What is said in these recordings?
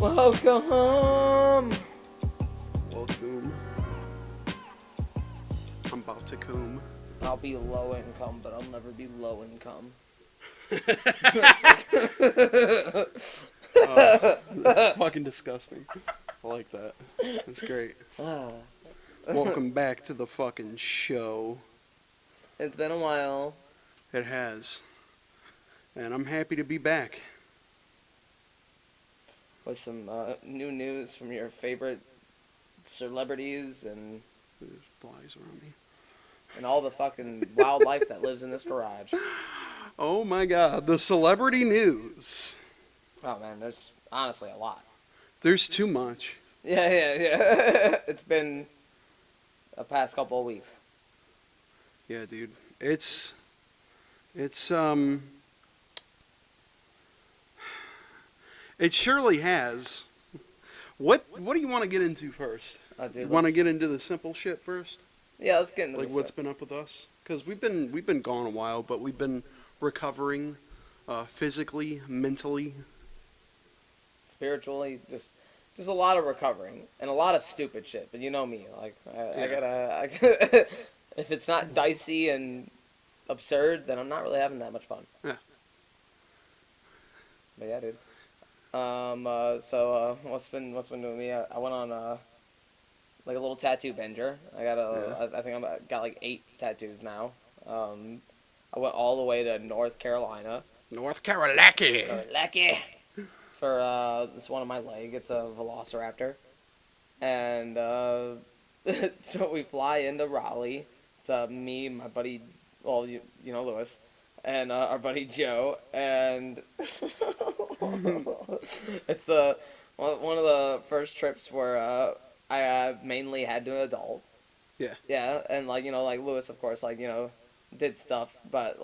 Welcome. Welcome. I'm about to come. I'll be low income, but I'll never be low income. That's fucking disgusting. I like that. That's great. Welcome back to the fucking show. It's been a while. It has. And I'm happy to be back. With some new news from your favorite celebrities and There's flies around me. all the fucking wildlife that lives in this garage. Oh my god, the celebrity news. Oh man, there's honestly a lot. There's too much. Yeah. It's been a past couple of weeks. Yeah, dude. It's It surely has. What do you want to get into first? Dude, You want to get into the simple shit first? Yeah, let's get into Like this. what's been up with us? Because we've been gone a while, but we've been recovering, physically, mentally. Spiritually, just a lot of recovering and a lot of stupid shit. But you know me, like I gotta if it's not dicey and absurd, then I'm not really having that much fun. Yeah. But yeah, dude. So what's been doing me? I went on like a little tattoo bender. I got I think I got like 8 tattoos now. I went all the way to North Carolina. North Carolina. Lucky. For this one on my leg. It's a velociraptor. And so we fly into Raleigh. It's me, my buddy, well, you know Lewis, and our buddy Joe, and it's one of the first trips where I mainly had to an adult. Yeah. Yeah, and like Lewis, of course, did stuff, but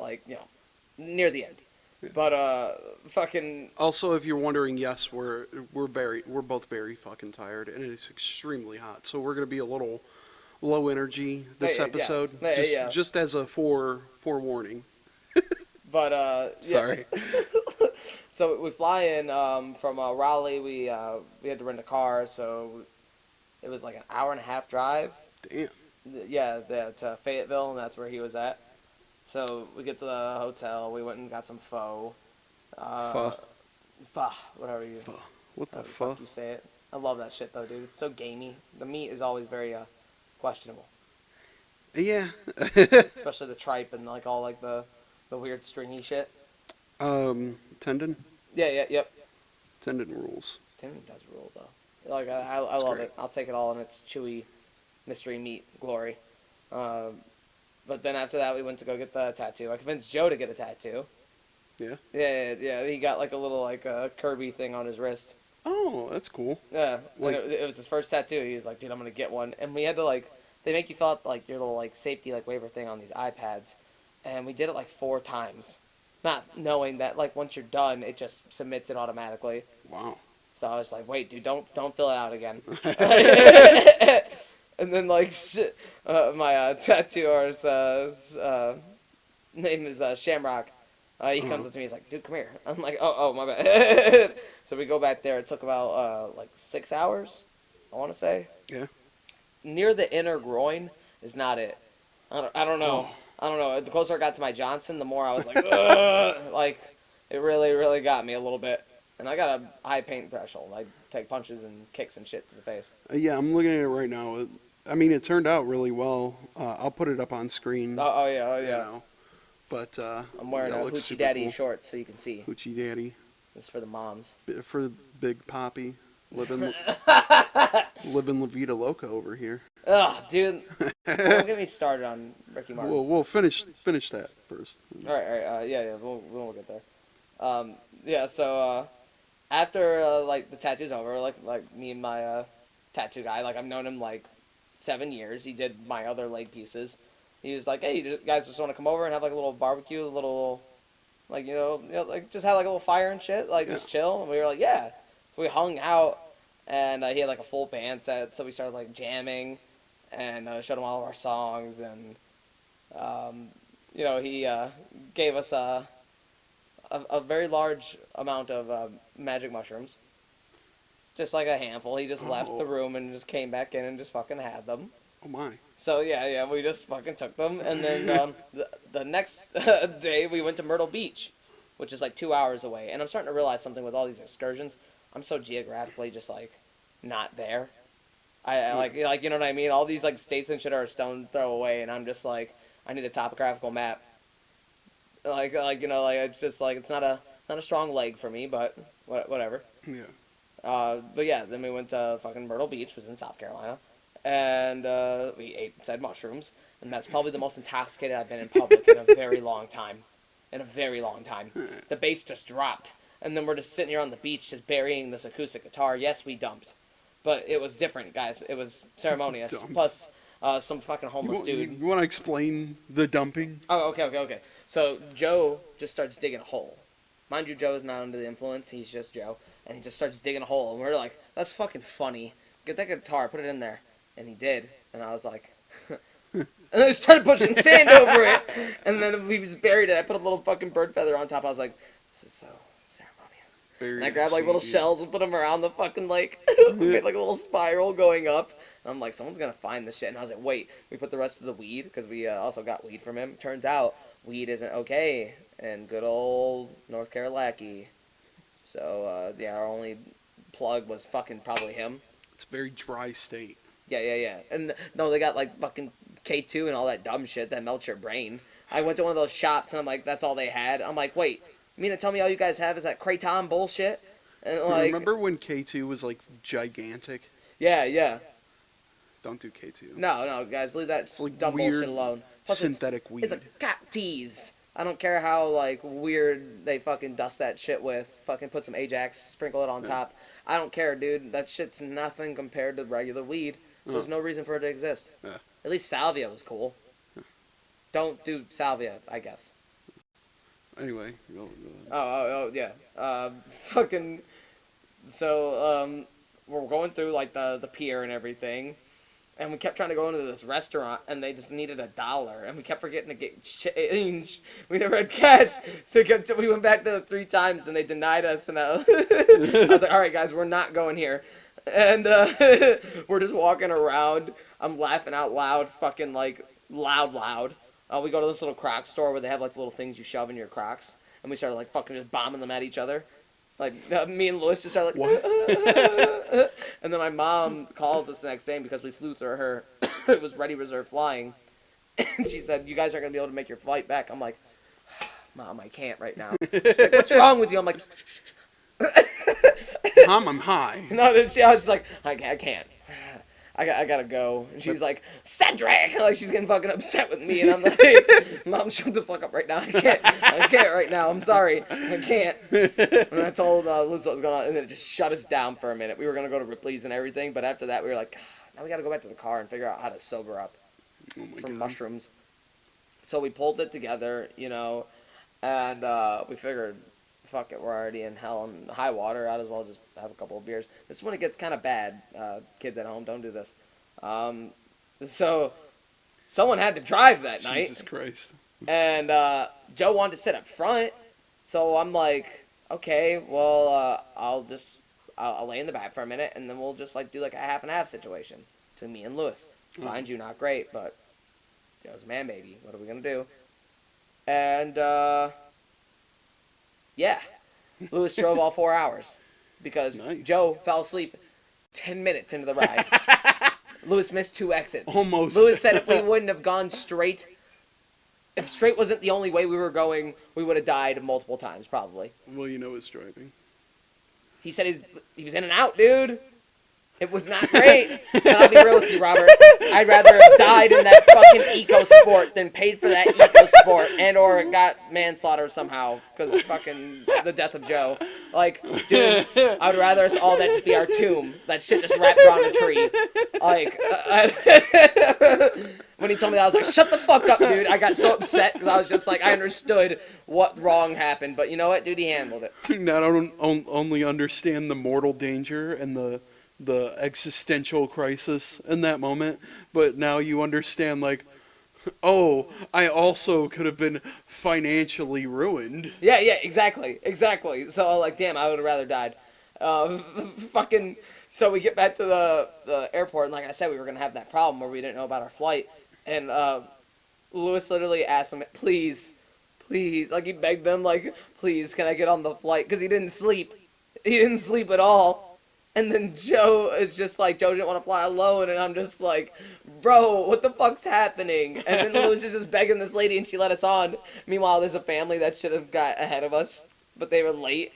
near the end. Yeah. But fucking. Also, if you're wondering, yes, we're both very fucking tired, and it's extremely hot. So we're gonna be a little low energy this episode, just as a forewarning. But sorry. So we fly in from Raleigh. We had to rent a car, so it was like an hour and a half drive. Damn. Yeah, to Fayetteville, and that's where he was at. So we get to the hotel. We went and got some pho. Pho, whatever you. Pho. What the fuck fuck? you say it? I love that shit though, dude. It's so gamey. The meat is always very questionable. Yeah. Especially the tripe and like all like the weird stringy shit. Tendon. Yep. Tendon rules. Tendon does rule though. Like I love great. it. I'll take it all in its chewy mystery meat glory. But then after that, we went to go get the tattoo. I convinced Joe to get a tattoo. Yeah. Yeah. He got like a little Kirby thing on his wrist. Oh, that's cool. Yeah. Like, it was his first tattoo. He was like, "Dude, I'm gonna get one." And we had to they make you fill out like your little safety waiver thing on these iPads, and we did it 4 times, not knowing that once you're done, it just submits it automatically. Wow. So I was like, "Wait, dude, don't fill it out again." And then my tattooer's name is Shamrock. He comes up to me. He's like, "Dude, come here." I'm like, "Oh, my bad." So we go back there. It took about 6 hours, I want to say. Yeah. Near the inner groin is not it. I don't know. Oh. I don't know. The closer I got to my Johnson, the more I was like, ugh! It really, really got me a little bit. And I got a high pain threshold. I take punches and kicks and shit to the face. Yeah, I'm looking at it right now. I mean, it turned out really well. I'll put it up on screen. Oh yeah. You know. But I'm wearing a Hoochie Daddy shorts so you can see. Hoochie Daddy. This is for the moms. For the Big Poppy. Living La Vida Loca over here. Ugh, dude. Don't get me started on Ricky Martin. We'll finish that first. All right. Yeah. We'll get there. Yeah. So after the tattoo's over, like me and my tattoo guy, I've known him 7 years. He did my other leg pieces. He was like, "Hey, you guys just want to come over and have a little barbecue, a little just have a little fire and shit, just chill." And we were like, "Yeah." So we hung out, and he had a full band set, so we started jamming, and showed him all of our songs, and he gave us a very large amount of magic mushrooms. Just like a handful. He just left the room and just came back in and just fucking had them. Oh my. So yeah, we just fucking took them. And then the next day we went to Myrtle Beach, which is like 2 hours away. And I'm starting to realize something with all these excursions. I'm so geographically just like not there. I like you know what I mean? All these like states and shit are a stone throw away, and I'm just like, I need a topographical map. Like you know, like it's just like it's not a strong leg for me, but whatever. Yeah. But yeah, then we went to fucking Myrtle Beach, was in South Carolina, and we ate said mushrooms, and that's probably the most intoxicated I've been in public in a very long time. The bass just dropped, and then we're just sitting here on the beach, just burying this acoustic guitar. Yes, we dumped, but it was different, guys. It was ceremonious. Plus, some fucking homeless dude. You want to explain the dumping? Oh, okay. So Joe just starts digging a hole. Mind you, Joe's not under the influence. He's just Joe. And he just starts digging a hole. And we're like, that's fucking funny. Get that guitar, put it in there. And he did. And I was like... and then I started pushing sand over it. And then we just buried it. I put a little fucking bird feather on top. I was like, this is so ceremonious. And I grabbed like little shells and put them around the fucking lake. Made like a little spiral going up. And I'm like, someone's going to find this shit. And I was like, wait. We put the rest of the weed. Because we also got weed from him. Turns out, weed isn't okay in good old North Carolina. So, yeah, our only plug was fucking probably him. It's a very dry state. Yeah. And no, they got like fucking K2 and all that dumb shit that melts your brain. I went to one of those shops and I'm like, that's all they had. I'm like, wait, you mean to tell me all you guys have is that Kratom bullshit? And like, remember when K2 was like gigantic? Yeah. Don't do K2. No, guys, leave that like dumb bullshit alone. Plus, synthetic weed. It's a cat tease. I don't care how, like, weird they fucking dust that shit with. Fucking put some Ajax, sprinkle it on top. I don't care, dude. That shit's nothing compared to regular weed. So there's no reason for it to exist. Yeah. At least salvia was cool. Don't do salvia, I guess. Anyway. Go Oh, yeah. Fucking... So, we're going through, like, the pier and everything. And we kept trying to go into this restaurant, and they just needed $1, and we kept forgetting to get change. We never had cash, so we went back there 3 times, and they denied us. And I was like, "All right, guys, we're not going here." And we're just walking around. I'm laughing out loud, fucking like loud. We go to this little Crocs store where they have like little things you shove in your Crocs, and we started like fucking just bombing them at each other. Like, me and Louis just started like, what? And then my mom calls us the next day because we flew through her. It was ready reserve flying. And she said, you guys aren't going to be able to make your flight back. I'm like, Mom, I can't right now. She's like, what's wrong with you? I'm like, Mom, I'm high. No, I was just like, I can't. I gotta go. And she's like, Cedric! Like, she's getting fucking upset with me. And I'm like, Mom, shut the fuck up right now. I can't right now. I'm sorry. I can't. And I told Liz what was going on, and then it just shut us down for a minute. We were gonna go to Ripley's and everything, but after that, we were like, now we gotta go back to the car and figure out how to sober up from mushrooms. So we pulled it together, you know, and we figured, fuck it, we're already in hell and high water. I'd as well just have a couple of beers. This is when it gets kind of bad. Kids at home, don't do this. So someone had to drive that night. Jesus Christ. And Joe wanted to sit up front. So I'm like, okay, well, I'll lay in the back for a minute, and then we'll just like do like a half and half situation between me and Louis. Mind you, not great, but Joe's a man baby. What are we gonna do? And yeah, Louis drove all 4 hours because Joe fell asleep 10 minutes into the ride. Louis missed 2 exits. Almost. Louis said if we wouldn't have gone straight, if straight wasn't the only way we were going, we would have died multiple times, probably. Well, you know his driving. He said he was in and out, dude. It was not great. And I'll be real with you, Robert. I'd rather have died in that fucking eco-sport than paid for that eco-sport and or got manslaughter somehow because fucking the death of Joe. Like, dude, I would rather us all that just be our tomb. That shit just wrapped around a tree. Like, when he told me that, I was like, shut the fuck up, dude. I got so upset because I was just like, I understood what wrong happened. But you know what, dude? He handled it. Now I don't only understand the mortal danger and the existential crisis in that moment, but now you understand, like, oh, I also could have been financially ruined. Yeah, exactly. So, like, damn, I would have rather died. Fucking. So we get back to the airport, and like I said, we were gonna have that problem where we didn't know about our flight, and Lewis literally asked him, please, like he begged them, like, please, can I get on the flight? Because he didn't sleep. He didn't sleep at all. And then Joe is just like, Joe didn't want to fly alone, and I'm just like, bro, what the fuck's happening? And then Lewis is just begging this lady, and she let us on. Meanwhile, there's a family that should have got ahead of us, but they were late.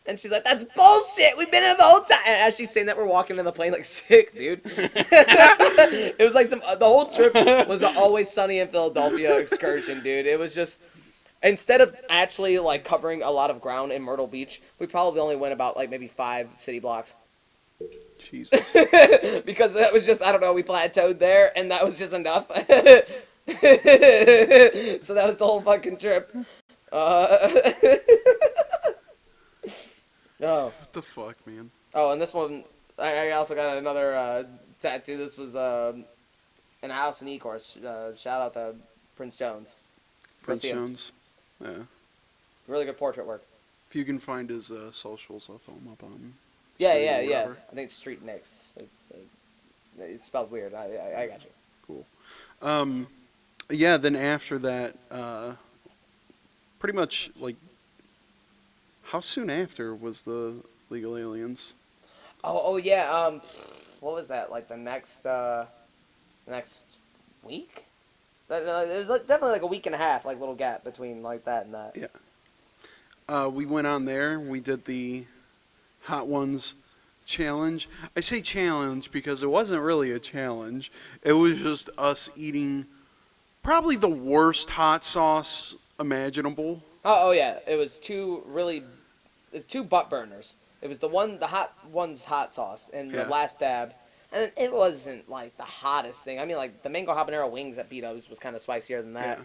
And she's like, that's bullshit! We've been here the whole time! And as she's saying that, we're walking in the plane like sick, dude. It was like the whole trip was an Always Sunny in Philadelphia excursion, dude. It was just, instead of actually like covering a lot of ground in Myrtle Beach, we probably only went about like maybe 5 city blocks. Jesus. Because that was just, I don't know, we plateaued there, and that was just enough. So that was the whole fucking trip. Oh. What the fuck, man? Oh, and this one, I also got another tattoo. This was in a house in Ecorse. Shout out to Prince Jones. Prince Jones. Yeah. Really good portrait work. If you can find his socials, I'll throw them up on. Yeah. I think it's Street Nicks. It's spelled weird. I got you. Cool. Yeah, then after that, pretty much, like, how soon after was the Legal Aliens? Oh yeah. What was that? Like the next week? There's definitely like a week and a half, like little gap between like that and that. Yeah. We went on there. We did the Hot Ones challenge. I say challenge because it wasn't really a challenge. It was just us eating probably the worst hot sauce imaginable. Oh yeah. It was two butt burners. It was the Hot Ones hot sauce and the last dab. And it wasn't like the hottest thing. I mean, like the mango habanero wings at Vito's was kind of spicier than that.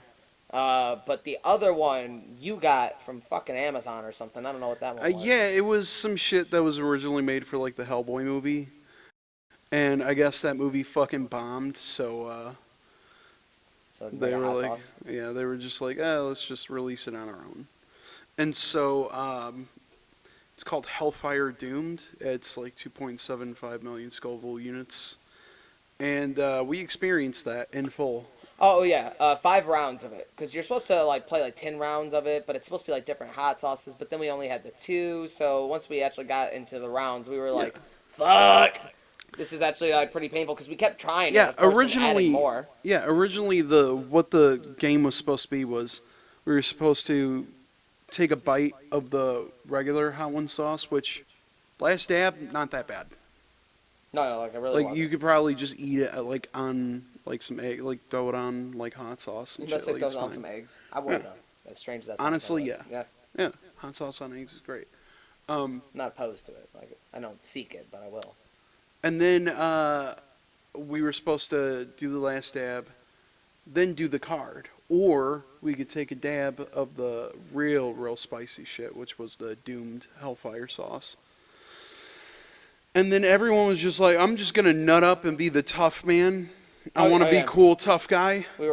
Yeah. But the other one you got from fucking Amazon or something. I don't know what that one was. Yeah, it was some shit that was originally made for like the Hellboy movie. And I guess that movie fucking bombed, so they were like, sauce. Yeah, they were just like, let's just release it on our own. And so, it's called Hellfire Doomed. It's like 2.75 million Scoville units. And we experienced that in full. Oh, yeah. 5 rounds of it. Because you're supposed to like play like 10 rounds of it, but it's supposed to be like different hot sauces. But then we only had the 2. So once we actually got into the rounds, we were like, fuck! This is actually like pretty painful because we kept trying. Yeah, originally more. Yeah, originally what the game was supposed to be was we were supposed to take a bite of the regular Hot One sauce, which last dab not that bad. No, like I really wasn't. You could probably just eat it like on like some egg, like throw it on like hot sauce. And you must shit, say throw it on some eggs. I would though. As strange as that sounds. Honestly, yeah. Yeah, hot sauce on eggs is great. Not opposed to it. Like I don't seek it, but I will. And then we were supposed to do the last dab, then do the card. Or we could take a dab of the real spicy shit, which was the doomed Hellfire sauce. And then everyone was just like, I'm just going to nut up and be the tough man. I want to be cool, tough guy. We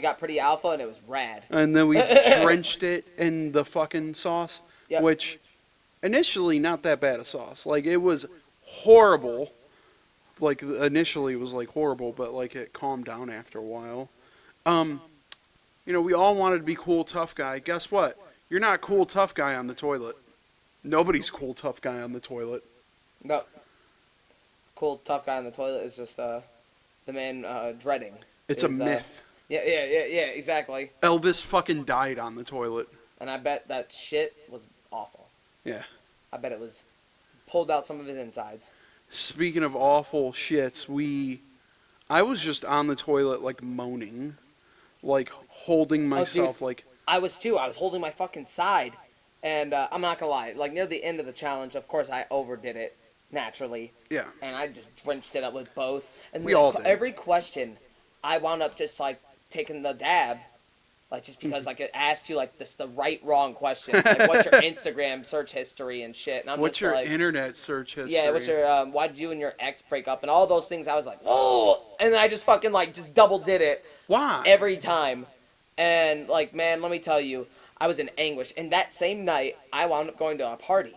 got pretty alpha, and it was rad. And then we drenched it in the fucking sauce, which initially not that bad a sauce. Like, it was horrible. Like, initially it was, like, horrible, but, like, it calmed down after a while. We all wanted to be cool, tough guy. Guess what? You're not cool, tough guy on the toilet. Nobody's cool, tough guy on the toilet. No. Cool, tough guy on the toilet is just, the man, dreading. It's a myth. Yeah, exactly. Elvis fucking died on the toilet. And I bet that shit was awful. Yeah. I bet it was pulled out some of his insides. Speaking of awful shits, I was just on the toilet, like, moaning. Like, holding myself, like... I was, too. I was holding my fucking side. And I'm not gonna lie. Like, near the end of the challenge, of course, I overdid it, naturally. Yeah. And I just drenched it up with both. And we all did. Every question, I wound up just, like, taking the dab. Like, just because, like, it asked you, like, the right, wrong questions. Like, what's your Instagram search history and shit. And I'm what's just your like, internet search history? Yeah, what's your, why'd you and your ex break up? And all those things, I was like, oh! And then I just fucking, like, just double did it. Why? Every time. And, like, man, let me tell you, I was in anguish. And that same night, I wound up going to a party.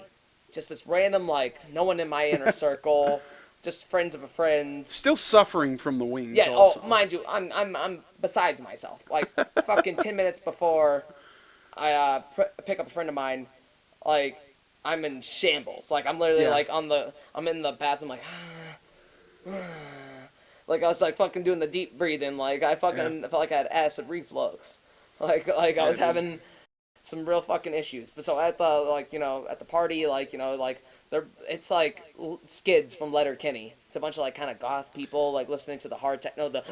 just this random, like, no one in my inner circle, just friends of a friend. Still suffering from the wings. Yeah. Also. Oh, mind you, I'm besides myself. Like, fucking 10 minutes before I pick up a friend of mine, like, I'm in shambles. Like, I'm literally like I'm in the bathroom, like. Like I was like fucking doing the deep breathing, like I fucking felt like I had acid reflux, like I was having some real fucking issues. But so at the at the party, it's like Skids from Letterkenny. It's a bunch of like kind of goth people like listening to the hard techno, the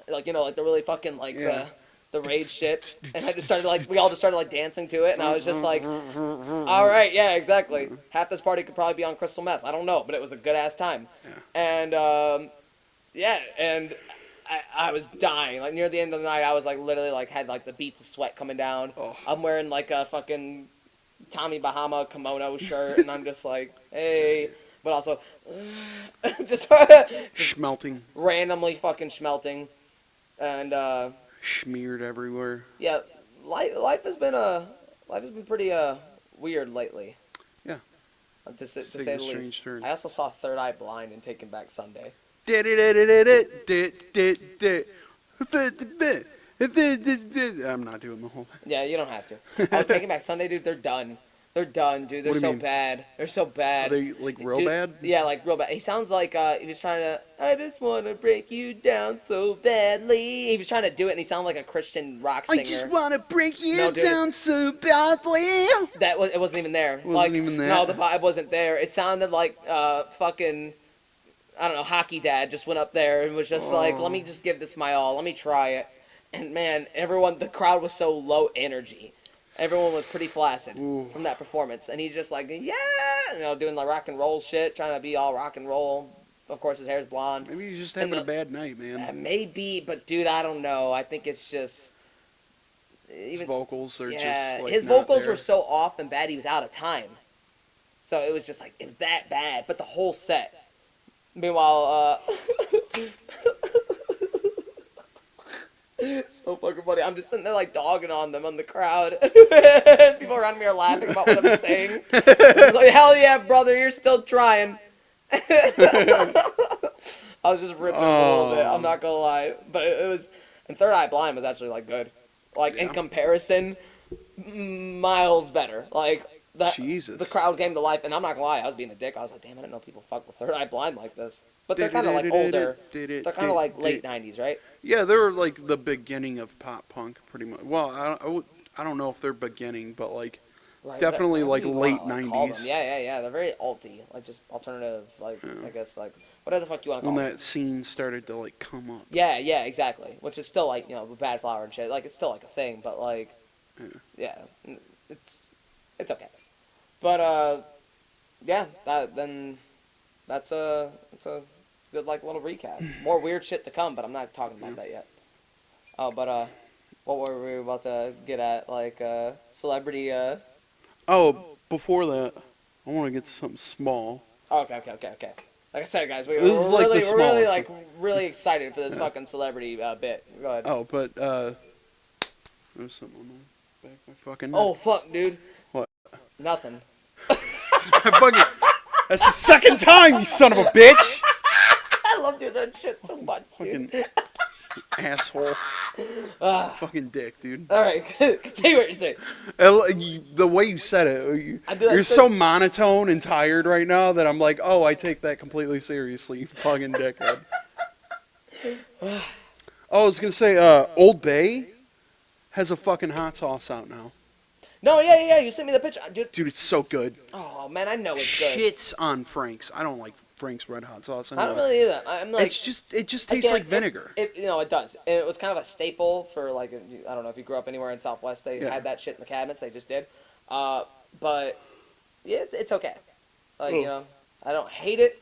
like the really fucking like the rage shit, and I just started like we all just started like dancing to it, and I was just like, all right, yeah, exactly. Half this party could probably be on crystal meth. I don't know, but it was a good ass time, and and I was dying. Like near the end of the night, I was like literally like had like the beads of sweat coming down. Oh. I'm wearing like a fucking Tommy Bahama kimono shirt, and I'm just like, hey, but also just schmelting, randomly fucking schmelting, and smeared everywhere. Yeah, life has been pretty weird lately. Yeah, to say the least. Turn. I also saw Third Eye Blind and Taking Back Sunday. I'm not doing the whole thing. Yeah, you don't have to. Oh, Taking Back Sunday, dude, they're done. They're done, dude. They're so bad. They're so bad. Are they like real bad? Yeah, like real bad. He sounds like he was trying to. I just want to break you down so badly. He was trying to do it, and he sounded like a Christian rock singer. I just want to break you down so badly. It wasn't even there. It wasn't even there. No, the vibe wasn't there. It sounded like fucking. I don't know. Hockey Dad just went up there and was just like, "Let me just give this my all. Let me try it." And man, the crowd was so low energy. Everyone was pretty flaccid from that performance, and he's just like, yeah, doing like rock and roll shit, trying to be all rock and roll. Of course, his hair's blonde. Maybe he's just having a bad night, man. Maybe, but dude, I don't know. I think it's just his vocals are just like his vocals were so off and bad. He was out of time, so it was just like it was that bad. But the whole set. Meanwhile, so fucking funny. I'm just sitting there like dogging on them on the crowd. People around me are laughing about what I'm saying. It's like, hell yeah, brother, you're still trying. I was just ripping a little bit. I'm not gonna lie, but it was. And Third Eye Blind was actually like good. Like in comparison, miles better. Like the crowd came to life, and I'm not gonna lie, I was being a dick. I was like, damn, I didn't know people fuck with Third Eye Blind like this. But they're kind of like older. They're kind of like late 90s, right? Yeah, they're like the beginning of pop punk, pretty much. Well, I don't know if they're beginning, but like definitely like late 90s. Yeah. They're very alty, like just alternative, like I guess like whatever the fuck you want to call it. When that scene started to like come up. Yeah, exactly. Which is still like Bad Flower and shit. Like it's still like a thing, but like it's okay. But that's a good like little recap. More weird shit to come, but I'm not talking about that yet. Oh, but what were we about to get at? Like celebrity. Oh, before that, I want to get to something small. Oh, okay. Like I said, guys, we're really excited for this fucking celebrity bit. Go ahead. Oh, but there's something on the back of my fucking neck. Oh fuck, dude. What? Nothing. That's the second time, you son of a bitch. I love doing that shit so much, dude. Fucking asshole. Fucking dick, dude. Alright, continue what you're saying. The way you said it, you're so monotone and tired right now that I'm like, oh, I take that completely seriously, you fucking dickhead. Oh, I was going to say, Old Bay has a fucking hot sauce out now. No, yeah, you sent me the picture. Dude, it's so good. Oh, man, I know it's good. Shits on Frank's. I don't like Frank's Red Hot Sauce anyway. I don't really either. I'm like, it just tastes like vinegar. It does. And it was kind of a staple for, like, I don't know if you grew up anywhere in Southwest. They had that shit in the cabinets. They just did. But, yeah, it's okay. Like, I don't hate it,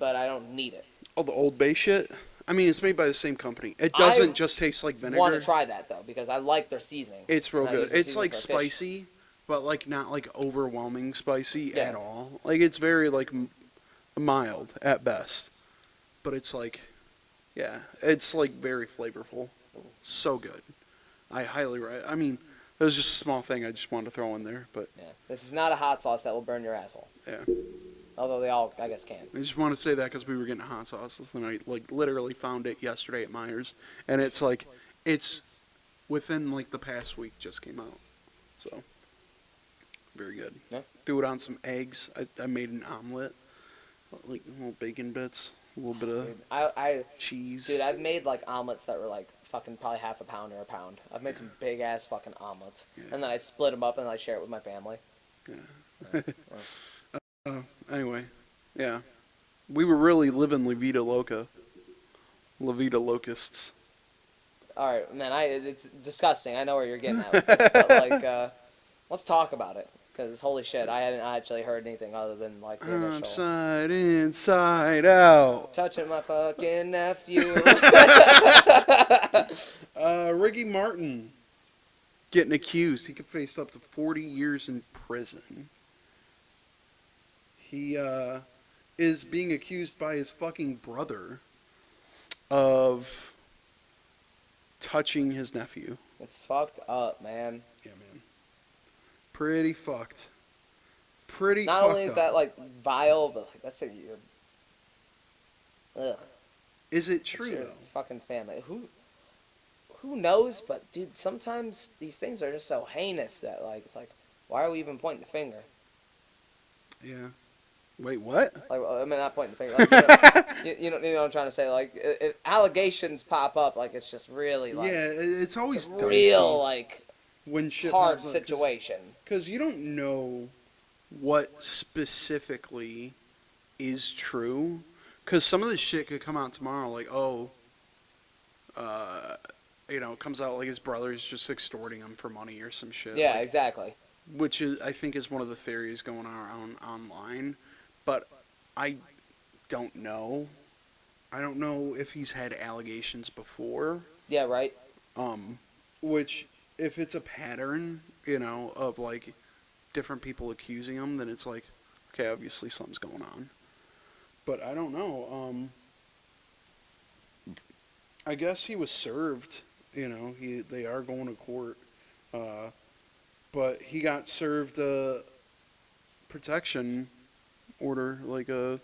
but I don't need it. Oh, the Old Bay shit? I mean, it's made by the same company. It doesn't just taste like vinegar. I want to try that, though, because I like their seasoning. It's real good. It's, like, spicy, but, like, not, like, overwhelming spicy at all. Like, it's very, like, mild at best. But it's, like, it's, like, very flavorful. So good. I highly recommend. I mean, It was just a small thing I just wanted to throw in there, but... Yeah. This is not a hot sauce that will burn your asshole. Yeah. Although they all, I guess, can. I just want to say that because we were getting hot sauces, and I, like, literally found it yesterday at Myers. And it's, like, it's within, like, the past week just came out. So, very good. Yeah. Threw it on some eggs. I made an omelet. Like, little bacon bits. A little bit of cheese. Dude, I've made, like, omelets that were, like, fucking probably half a pound or a pound. I've made some big-ass fucking omelets. Yeah. And then I split them up and I share it with my family. Yeah. Anyway, yeah. We were really living La Vida Loca. La Vida Locusts. Alright, man, it's disgusting. I know where you're getting at with this, but, like, let's talk about it. Because, holy shit, I haven't actually heard anything other than, like, the initial... Upside, inside, out. Touching my fucking nephew. Ricky Martin getting accused. He could face up to 40 years in prison. He, is being accused by his fucking brother of touching his nephew. It's fucked up, man. Yeah, man. Pretty fucked. Pretty Not fucked only is up. that, like, vile, but like, that's a... Ugh. Is it true, your though? Fucking family. Who knows? But, dude, sometimes these things are just so heinous that, like, it's like, why are we even pointing the finger? Yeah. Wait, what? Like, I mean, not pointing the finger. Like, you know what I'm trying to say? Like, if allegations pop up, like, it's just really, like... Yeah, it's always it's a real, like, when shit hard situation. Because you don't know what specifically is true. Because some of this shit could come out tomorrow, like, it comes out like his brother's just extorting him for money or some shit. Yeah, like, exactly. Which is, I think, is one of the theories going on online. But I don't know. I don't know if he's had allegations before. Yeah, right. Which, if it's a pattern, of, like, different people accusing him, then it's like, okay, obviously something's going on. But I don't know. I guess he was served. They are going to court. But he got served a protection order, like a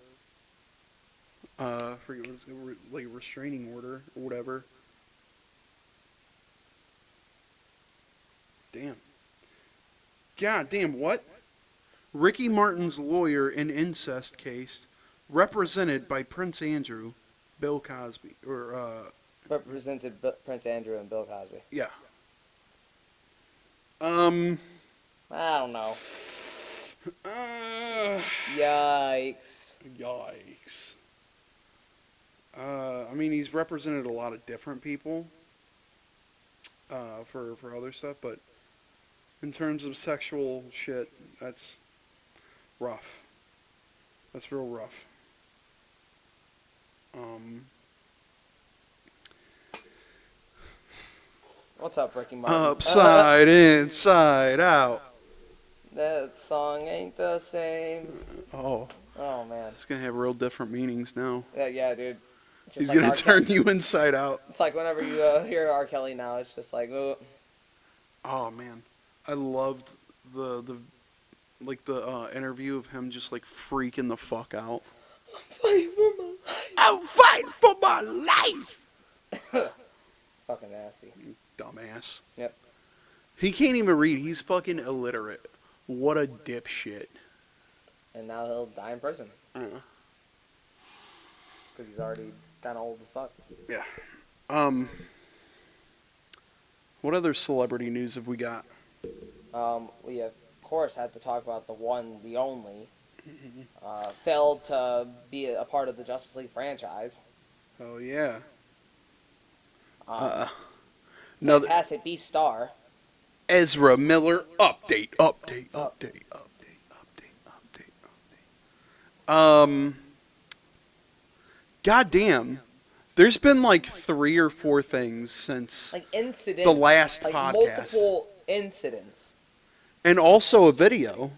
forget what it's like a restraining order or whatever. Damn. God damn, what? Ricky Martin's lawyer in incest case, represented by Prince Andrew, Bill Cosby, Represented Prince Andrew and Bill Cosby. Yeah. I don't know. Yikes. Yikes. I mean, he's represented a lot of different people for other stuff, but in terms of sexual shit, that's rough. That's real rough. What's up, Ricky Martin? Upside, inside, out. That song ain't the same. Oh. Oh, man. It's going to have real different meanings now. Yeah, dude. He's like going to turn you inside out. It's like whenever you hear R. Kelly now, it's just like, oh. Oh, man. I loved the interview of him just, like, freaking the fuck out. I'm fighting for my life! Fucking nasty. Dumbass. Yep. He can't even read. He's fucking illiterate. What a dipshit. And now he'll die in prison. Yeah. Because he's already kind of old as fuck. Yeah. What other celebrity news have we got? We, of course, had to talk about the one, the only, failed to be a part of the Justice League franchise. Oh, yeah. Fantastic Beast star. Ezra Miller, update. Goddamn. There's been like 3 or 4 things since incidents, the last like podcast. Multiple incidents. And also a video.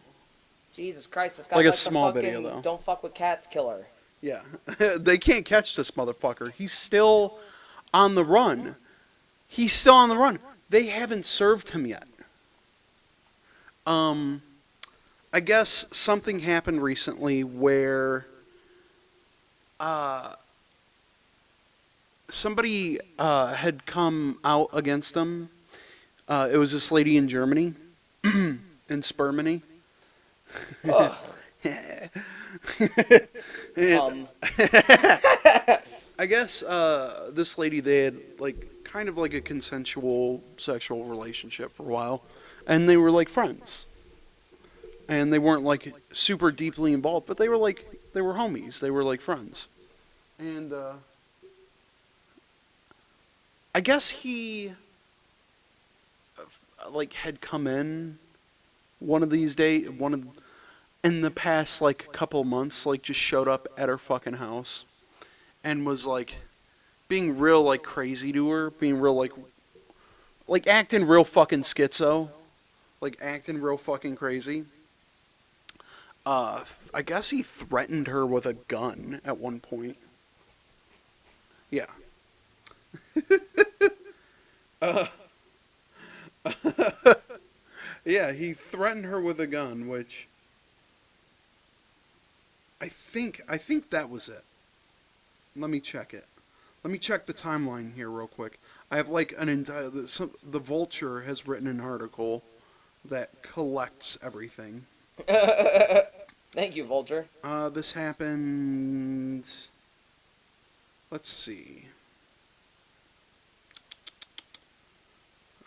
Jesus Christ, this guy's like a the small fucking video, though. Don't fuck with cats killer. Yeah. They can't catch this motherfucker. He's still on the run. They haven't served him yet. I guess something happened recently where somebody had come out against them. It was this lady in Germany, in Spermany. Ugh. I guess this lady, they had like kind of like a consensual sexual relationship for a while, and they were like friends. And they weren't like super deeply involved, but they were homies. They were like friends. And I guess he like had come in one of these days, in the past like couple months, like just showed up at her fucking house and was like being real like crazy to her, being real like acting real fucking schizo, like acting real fucking crazy. I guess he threatened her with a gun at one point. Yeah. Yeah, he threatened her with a gun, which I think that was it. Let me check it. Let me check the timeline here real quick. I have like an entire the Vulture has written an article that collects everything. Thank you, Vulture. This happened. Let's see.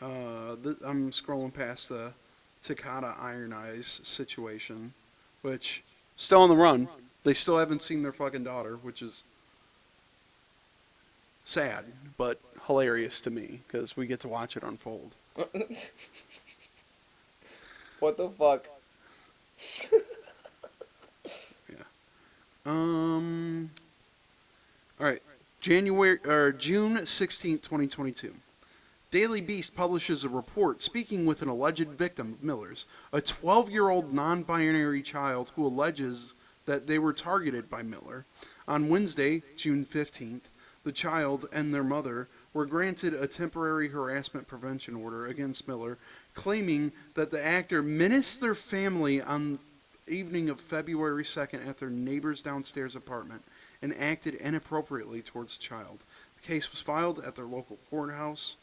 I'm scrolling past the Takata Iron Eyes situation, which still on the run. They still haven't seen their fucking daughter, which is sad, but hilarious to me because we get to watch it unfold. What the fuck? Yeah. All right. June 16th, 2022. Daily Beast publishes a report speaking with an alleged victim of Miller's, a 12-year-old non-binary child who alleges that they were targeted by Miller. On Wednesday, June 15th, the child and their mother were granted a temporary harassment prevention order against Miller, claiming that the actor menaced their family on the evening of February 2nd at their neighbor's downstairs apartment and acted inappropriately towards the child. The case was filed at their local courthouse.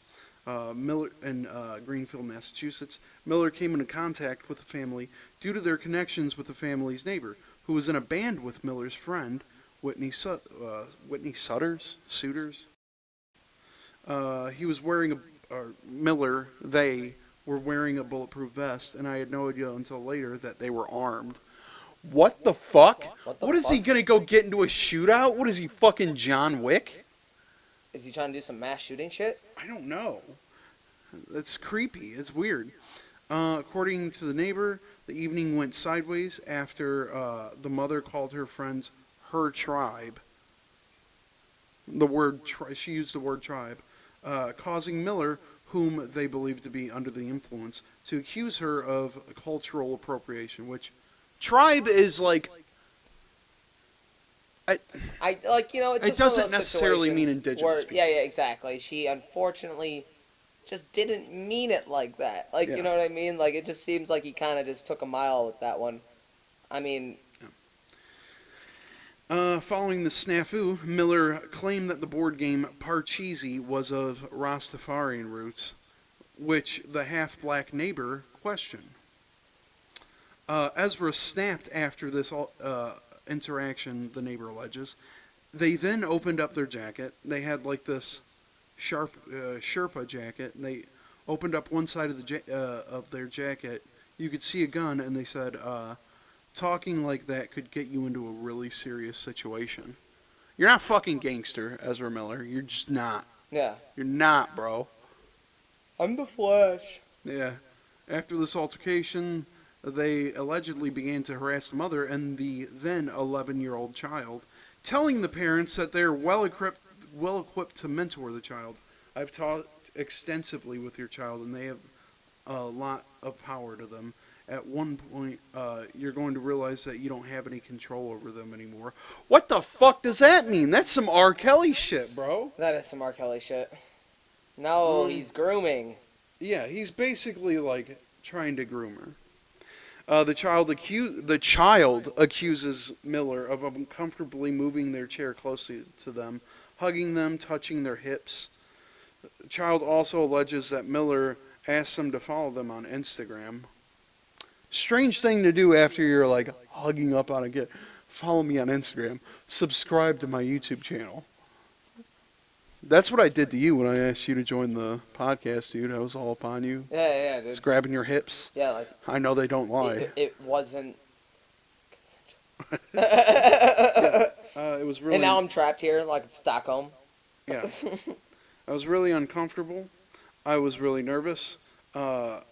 Miller in Greenfield, Massachusetts. Miller came into contact with the family due to their connections with the family's neighbor, who was in a band with Miller's friend, Whitney Suiters. He was wearing they were wearing a bulletproof vest, and I had no idea until later that they were armed. What the fuck? What is he gonna go get into a shootout? What is he, fucking John Wick? Is he trying to do some mass shooting shit? I don't know. It's creepy. It's weird. According to the neighbor, the evening went sideways after the mother called her friends her tribe. She used the word tribe, causing Miller, whom they believed to be under the influence, to accuse her of cultural appropriation, which tribe is like... I like, you know, it's it doesn't necessarily mean indigenous people. Yeah, exactly. She unfortunately just didn't mean it like that. Like, you know what I mean? Like, it just seems like he kind of just took a mile with that one. I mean... Following the snafu, Miller claimed that the board game Parcheesi was of Rastafarian roots, which the half-black neighbor questioned. Ezra snapped after this interaction, the neighbor alleges. They then opened up their jacket. They had like this Sherpa jacket, and they opened up one side of their jacket. You could see a gun, and they said, talking like that could get you into a really serious situation. You're not fucking gangster, Ezra Miller. You're just not. Yeah. You're not, bro. I'm the Flash. Yeah. After this altercation, they allegedly began to harass the mother and the then 11-year-old child, telling the parents that they're well-equipped to mentor the child. I've talked extensively with your child, and they have a lot of power to them. At one point, you're going to realize that you don't have any control over them anymore. What the fuck does that mean? That's some R. Kelly shit, bro. That is some R. Kelly shit. No, he's grooming. Yeah, he's basically, like, trying to groom her. The child accuses Miller of uncomfortably moving their chair closely to them, hugging them, touching their hips. The child also alleges that Miller asked them to follow them on Instagram. Strange thing to do after you're like hugging up on a kid. Follow me on Instagram. Subscribe to my YouTube channel. That's what I did to you when I asked you to join the podcast, dude. I was all up on you. Yeah, dude. Just grabbing your hips. Yeah, like. I know they don't lie. It wasn't Yeah. It was really. And now I'm trapped here, like in Stockholm. Yeah. I was really uncomfortable. I was really nervous. I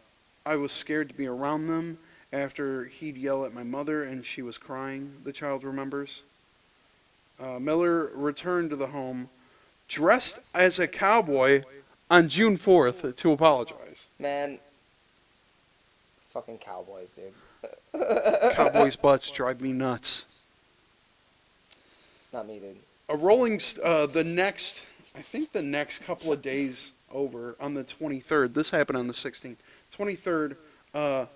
was scared to be around them after he'd yell at my mother and she was crying, the child remembers. Miller returned to the home dressed as a cowboy on June 4th to apologize. Man, fucking cowboys, dude. Cowboys' butts drive me nuts. Not me, dude. The next couple of days over, on the 23rd, this happened on the 16th, 23rd,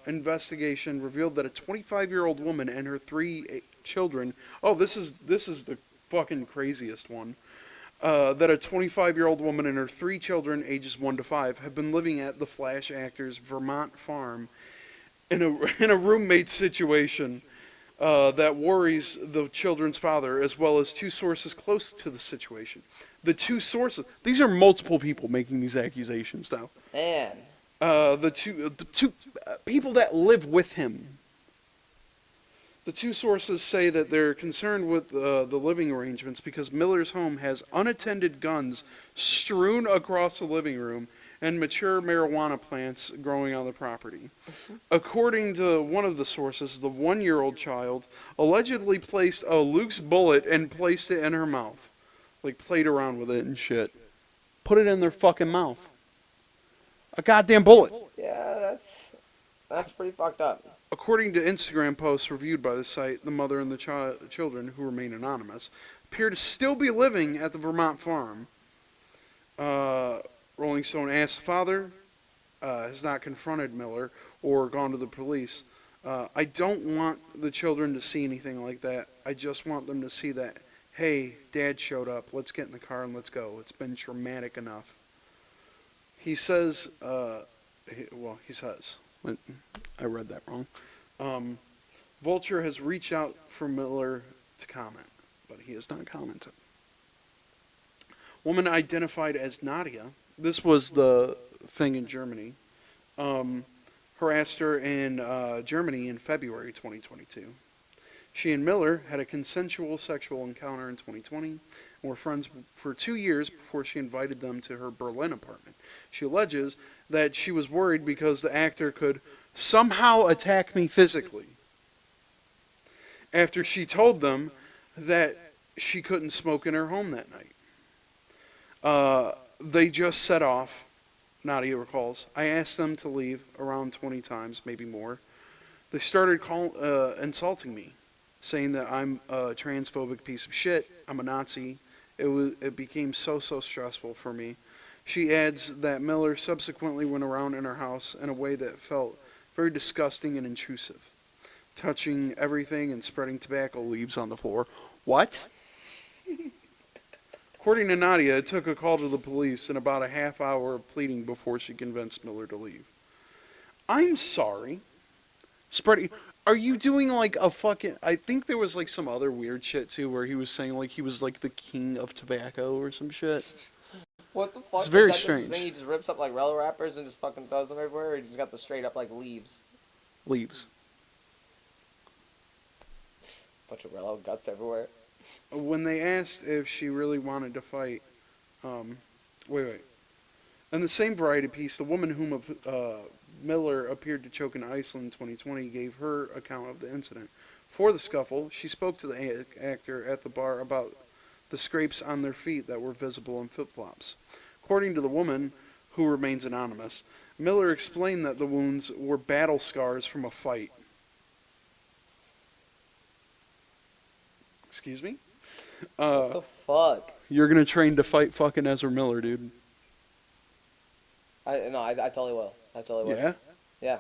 investigation revealed that a 25-year-old woman and her 3 children, this is the fucking craziest one, that a 25-year-old woman and her 3 children, ages 1 to 5, have been living at the Flash actor's Vermont farm in a roommate situation that worries the children's father, as well as 2 sources close to the situation. The 2 sources, these are multiple people making these accusations now. Man. The two people that live with him. The 2 sources say that they're concerned with the living arrangements because Miller's home has unattended guns strewn across the living room and mature marijuana plants growing on the property. According to one of the sources, the 1-year-old child allegedly placed a loose bullet and placed it in her mouth. Like, played around with it and shit. Put it in their fucking mouth. A goddamn bullet. Yeah, that's pretty fucked up. According to Instagram posts reviewed by the site, the mother and the children, who remain anonymous, appear to still be living at the Vermont farm. Rolling Stone asked the father, has not confronted Miller or gone to the police. I don't want the children to see anything like that. I just want them to see that, hey, Dad showed up. Let's get in the car and let's go. It's been traumatic enough. He says, he says, I read that wrong. Vulture has reached out for Miller to comment, but he has not commented. Woman identified as Nadia, this was the thing in Germany, harassed her in Germany in February 2022. She and Miller had a consensual sexual encounter in 2020 and were friends for 2 years before she invited them to her Berlin apartment. She alleges that she was worried because the actor could somehow attack me physically after she told them that she couldn't smoke in her home that night. They just set off, Nadia recalls. I asked them to leave around 20 times, maybe more. They started insulting me, saying that I'm a transphobic piece of shit, I'm a Nazi. It became so stressful for me. She adds that Miller subsequently went around in her house in a way that felt very disgusting and intrusive, touching everything and spreading tobacco leaves on the floor. What? According to Nadia, it took a call to the police and about a half hour of pleading before she convinced Miller to leave. I'm sorry. Are you doing like a fucking... I think there was like some other weird shit too where he was saying like he was like the king of tobacco or some shit. What the fuck? It's very Is that strange. Just thing he just rips up like Rel wrappers and just fucking throws them everywhere, or he just got the straight up like leaves? Leaves. Bunch of Rello guts everywhere. When they asked if she really wanted to fight, wait. In the same variety piece, the woman whom Miller appeared to choke in Iceland in 2020 gave her account of the incident. For the scuffle, she spoke to the actor at the bar about the scrapes on their feet that were visible in flip-flops. According to the woman, who remains anonymous, Miller explained that the wounds were battle scars from a fight. Excuse me? What the fuck? You're gonna train to fight fucking Ezra Miller, dude. I totally will. I totally will. Yeah? Yeah.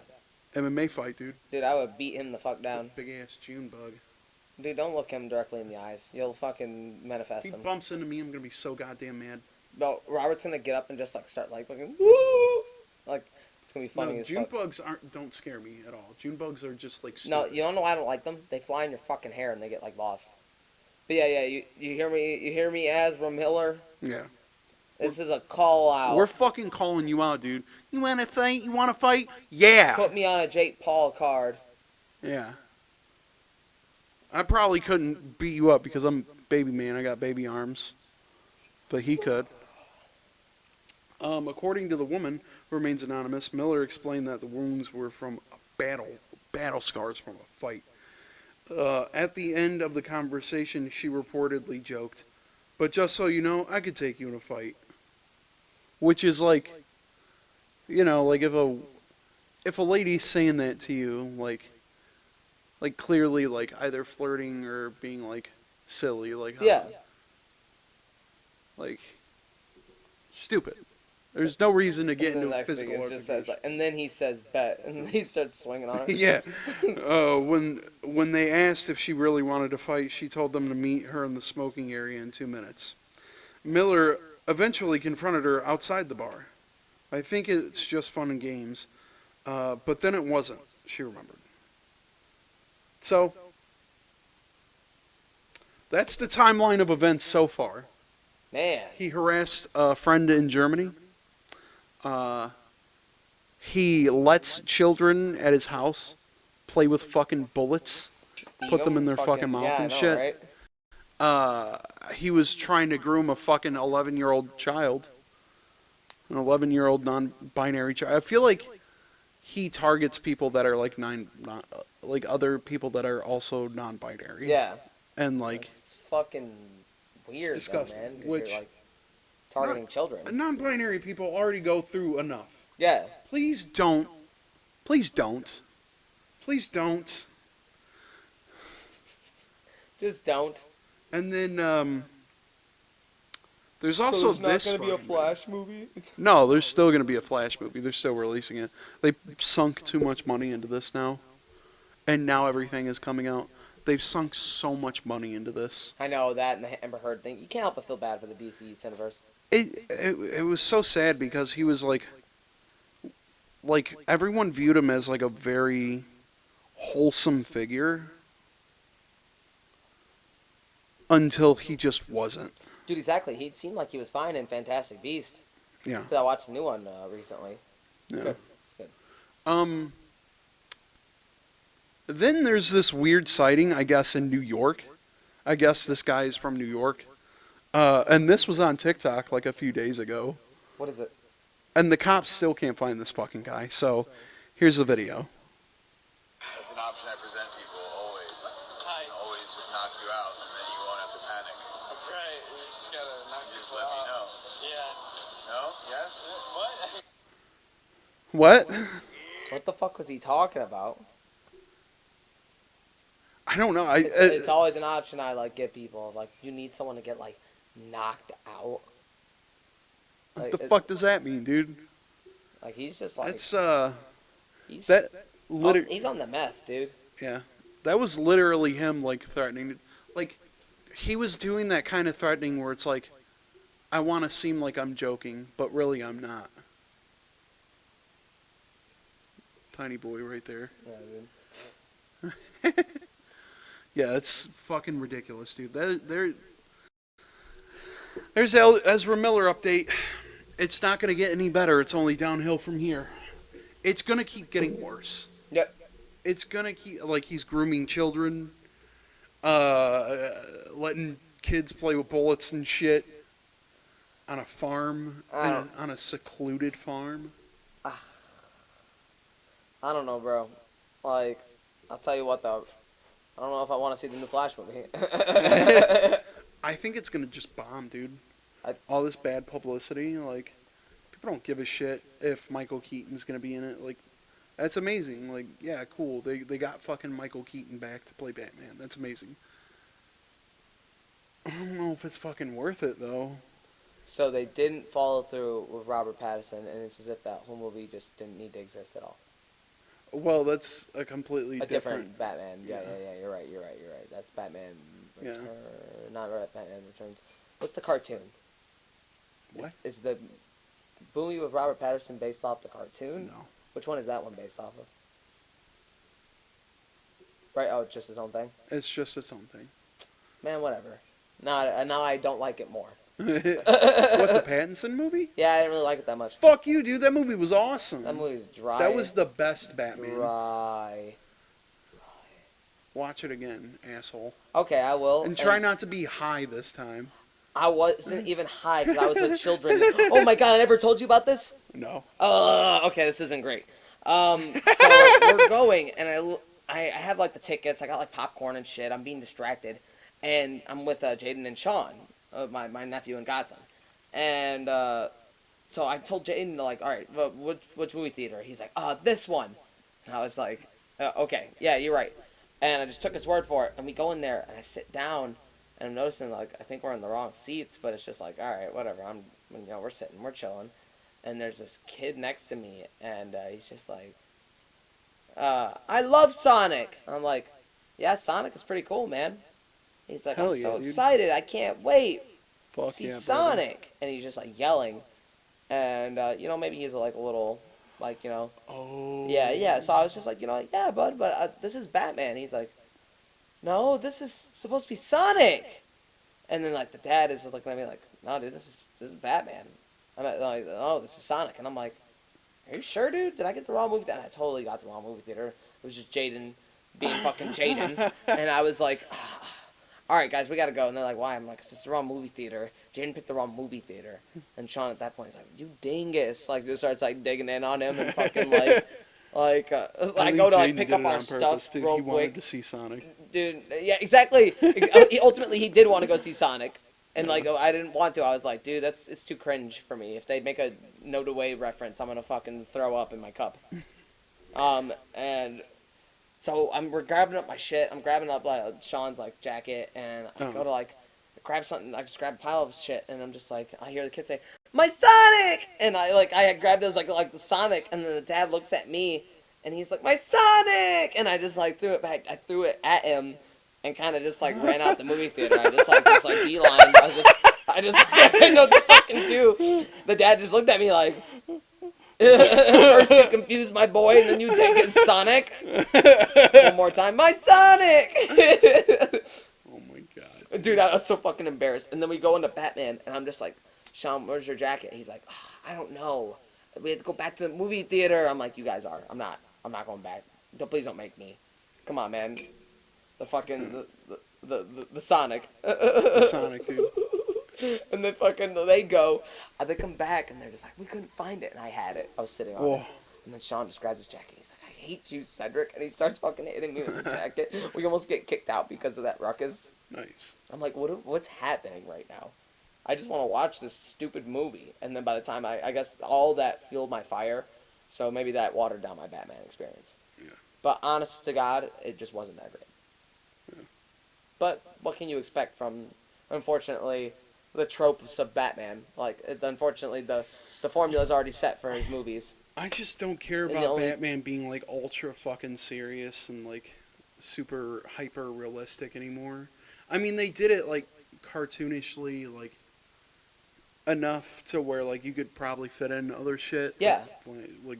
MMA fight, dude. Dude, I would beat him the fuck down. Big ass junebug. Dude, don't look him directly in the eyes. You'll fucking manifest If he him. bumps into me, I'm gonna be so goddamn mad. No, Robert's gonna get up and just like start like fucking woo. Like it's gonna be funny as fuck. Junebugs don't scare me at all. Junebugs are just like stupid. No, you don't know why I don't like them? They fly in your fucking hair and they get like lost. But yeah, you hear me? You hear me, Ezra Miller? Yeah. This is a call out. We're fucking calling you out, dude. You wanna fight? You wanna fight? Yeah. Put me on a Jake Paul card. Yeah. I probably couldn't beat you up because I'm baby man. I got baby arms. But he could. According to the woman, who remains anonymous, Miller explained that the wounds were from a battle scars from a fight. At the end of the conversation, she reportedly joked, "But just so you know, I could take you in a fight." Which is like, you know, like if a lady's saying that to you, like clearly like either flirting or being like silly, like yeah, like stupid. There's no reason to get into a physical altercation. Says like, and then he says bet, and he starts swinging on it. Yeah. When they asked if she really wanted to fight, she told them to meet her in the smoking area in 2 minutes. Miller eventually confronted her outside the bar. "I think it's just fun and games, but then it wasn't," she remembered. So, that's the timeline of events so far. Man. He harassed a friend in Germany. He lets children at his house play with fucking bullets, put them in their fucking mouth and shit. Right? He was trying to groom a fucking 11-year-old child. An 11-year-old non-binary child. I feel like he targets people that are like like other people that are also non-binary. Yeah. And like it's fucking weird, it's disgusting. Though, man, Which you're like targeting children. Non-binary people already go through enough. Yeah. Please don't. Please don't. Please don't. Just don't. And then there's also so there's not going to be a Flash movie? No, there's still going to be a Flash movie. They're still releasing it. They sunk too much money into this now. And now everything is coming out. They've sunk so much money into this. I know that and the Amber Heard thing. You can't help but feel bad for the DC Cineverse. It was so sad because he was like everyone viewed him as like a very wholesome figure until he just wasn't. Dude, exactly. He seemed like he was fine in Fantastic Beast. Yeah. Because I watched the new one recently. Yeah. Good. It's good. Then there's this weird sighting, I guess, in New York. I guess this guy is from New York. And this was on TikTok like a few days ago. What is it? And the cops still can't find this fucking guy. So here's the video. It's an option I present people always. Hi. Always just knock you out, and then you won't have to panic. Right. You just gotta knock you just let me know. Yeah. No? Yes? What? What? What the fuck was he talking about? I don't know. It's always an option I like give people. Like, you need someone to get like knocked out. What the fuck does that mean, dude? Like, he's just like It's he's he's on the meth, dude. Yeah, that was literally him like threatening. Like, he was doing that kind of threatening where it's like, I want to seem like I'm joking, but really I'm not. Tiny boy right there. Yeah, dude. Yeah, it's fucking ridiculous, dude. There's Ezra Miller update. It's not going to get any better. It's only downhill from here. It's going to keep getting worse. Yep. It's going to keep, like, he's grooming children, letting kids play with bullets and shit on a farm, on a secluded farm. I don't know, bro. Like, I'll tell you what, though. I don't know if I want to see the new Flash movie. I think it's going to just bomb, dude. All this bad publicity, like, people don't give a shit if Michael Keaton's going to be in it. Like, that's amazing. Like, yeah, cool. They got fucking Michael Keaton back to play Batman. That's amazing. I don't know if it's fucking worth it, though. So they didn't follow through with Robert Pattinson, and it's as if that whole movie just didn't need to exist at all. Well, that's a completely different Batman. Yeah, you're right. That's Batman Return. Not Batman Returns. What's the cartoon? What? Is the movie with Robert Pattinson based off the cartoon? No. Which one is that one based off of? Right. Oh, it's just its own thing. It's just its own thing. Man, whatever. Now I don't like it more. What, the Pattinson movie? Yeah, I didn't really like it that much. Fuck you, dude. That movie was awesome. That movie was dry. That was the best Batman. Dry. Watch it again, asshole. Okay, I will. And try not to be high this time. I wasn't even high because I was with children. Oh my god, I never told you about this? No. Okay, this isn't great. So we're going, and I have like the tickets. I got like popcorn and shit. I'm being distracted, and I'm with Jaden and Sean, my nephew and godson, and so I told Jaden like, all right, which movie theater? He's like, this one, and I was like, okay, yeah, you're right, and I just took his word for it, and we go in there, and I sit down, and I'm noticing like I think we're in the wrong seats, but it's just like, all right, whatever. We're sitting, we're chilling, and there's this kid next to me, and he's just like. I love Sonic. I'm like, yeah, Sonic is pretty cool, man. He's like, I'm so excited. I can't wait to see Sonic. Brother. And he's just like yelling. And, maybe he's like a little, like, Oh. Yeah. So I was just like, yeah, bud, but this is Batman. He's like, no, this is supposed to be Sonic. And then, like, the dad is looking at me like, no, dude, this is Batman. I'm like, oh, this is Sonic. And I'm like, are you sure, dude? Did I get the wrong movie theater? I totally got the wrong movie theater. It was just Jaden being fucking Jaden. And I was like, all right, guys, we got to go. And they're like, why? I'm like, this is the wrong movie theater. Jaden picked the wrong movie theater. And Sean at that point is like, you dingus. Like, just starts, like, digging in on him and fucking, I go to, like, pick up our stuff real quick. He wanted to see Sonic. Dude, yeah, exactly. Ultimately, he did want to go see Sonic. And, like, I didn't want to. I was like, dude, it's too cringe for me. If they make a Note Away reference, I'm going to fucking throw up in my cup. And so we're grabbing up my shit. I'm grabbing up, like, Sean's, like, jacket. And I go to, like, grab something. I just grab a pile of shit. And I'm just like, I hear the kid say, my Sonic! And I had grabbed those, like the Sonic. And then the dad looks at me. And he's like, my Sonic! And I just, like, threw it back. I threw it at him. And kind of just, like, ran out the movie theater. I just beeline. I didn't know what to fucking do. The dad just looked at me like, first you confuse my boy, and then you take his Sonic. One more time, my Sonic! Oh, my God. Dude, I was so fucking embarrassed. And then we go into Batman, and I'm just like, Sean, where's your jacket? He's like, I don't know. We have to go back to the movie theater. I'm like, you guys are. I'm not going back. Please don't make me. Come on, man. The fucking, the Sonic. The Sonic, dude. And then fucking, they go, they come back, and they're just like, we couldn't find it, and I had it. I was sitting on it. And then Sean just grabs his jacket, he's like, I hate you, Cedric, and he starts fucking hitting me with the jacket. We almost get kicked out because of that ruckus. Nice. I'm like, what's happening right now? I just want to watch this stupid movie. And then by the time, I guess all that fueled my fire, so maybe that watered down my Batman experience. Yeah. But honest to God, it just wasn't that great. But what can you expect from, unfortunately, the tropes of Batman? Like, unfortunately, the formula's already set for his movies. I just don't care about Batman being, like, ultra fucking serious and, like, super hyper realistic anymore. I mean, they did it, like, cartoonishly, like, enough to where, like, you could probably fit in other shit. Yeah. Like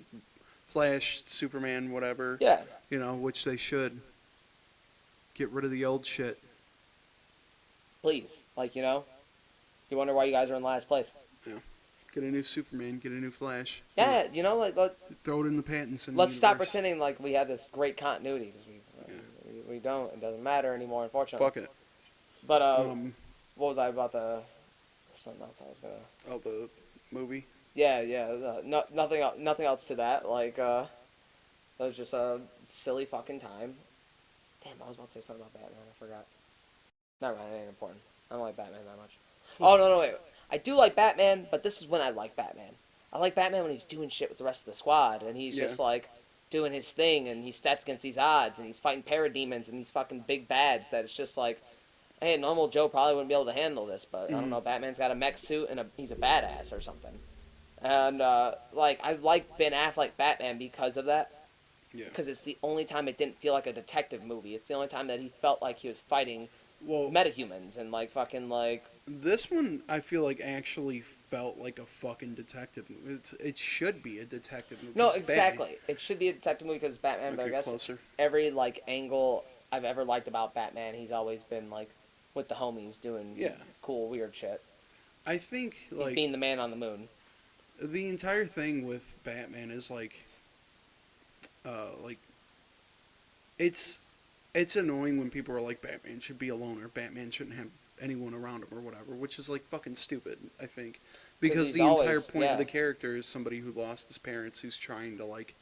Flash, Superman, whatever. Yeah. You know, which they should. Get rid of the old shit. Please. Like, you wonder why you guys are in last place. Yeah. Get a new Superman, get a new Flash. Yeah, throw it in the Pattinson Let's universe. stop pretending like we have this great continuity. Because we don't. It doesn't matter anymore, unfortunately. Fuck it. But, what was I about something else I was going to... Oh, the movie? Yeah. Nothing else to that. Like, that was just a silly fucking time. Damn, I was about to say something about Batman. I forgot. Not right, it ain't important. I don't like Batman that much. Oh, no, wait. I do like Batman, but this is when I like Batman. I like Batman when he's doing shit with the rest of the squad, and he's just, like, doing his thing, and he's stacked against these odds, and he's fighting parademons and these fucking big bads that it's just like, hey, normal Joe probably wouldn't be able to handle this, but I don't know, Batman's got a mech suit, and he's a badass or something. And, I like Ben Affleck Batman because of that. Yeah. Because it's the only time it didn't feel like a detective movie. It's the only time that he felt like he was fighting metahumans and like fucking like. This one I feel like actually felt like a fucking detective movie. It should be a detective movie. No, exactly. It should be a detective movie because Batman. But I guess closer. Every like angle I've ever liked about Batman, he's always been like with the homies doing cool weird shit. I think like he's being the man on the moon. The entire thing with Batman is like it's annoying when people are like Batman should be alone or Batman shouldn't have anyone around him or whatever, which is like fucking stupid, I think. Because the entire point of the character is somebody who lost his parents who's trying to like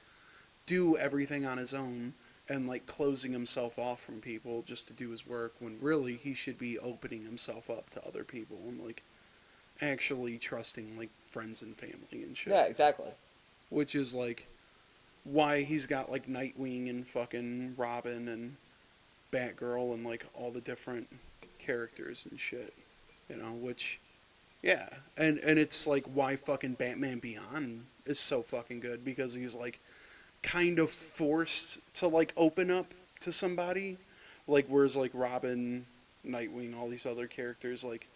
do everything on his own and like closing himself off from people just to do his work when really he should be opening himself up to other people and like actually trusting like friends and family and shit. Yeah, exactly. Which is like why he's got like Nightwing and fucking Robin and Batgirl and like all the different characters and shit, you know, which yeah, and it's like why fucking Batman Beyond is so fucking good because he's like kind of forced to like open up to somebody, like whereas like Robin, Nightwing, all these other characters like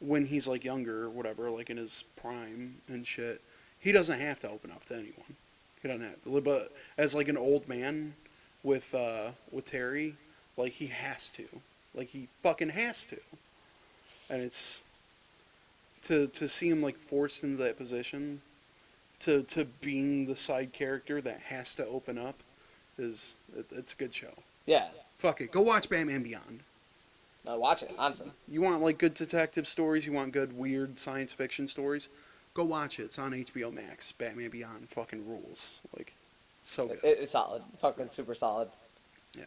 when he's like younger or whatever, like in his prime and shit, he doesn't have to open up to anyone. He doesn't have to. But as like an old man with Terry, like he has to. Like he fucking has to. And it's to see him like forced into that position, to being the side character that has to open up, it's a good show. Yeah. Fuck it, go watch Batman Beyond. No, watch it, honestly. You want like good detective stories? You want good weird science fiction stories? Go watch it. It's on HBO Max. Batman Beyond fucking rules. Like, so good. It's solid. Fucking super solid. Yeah.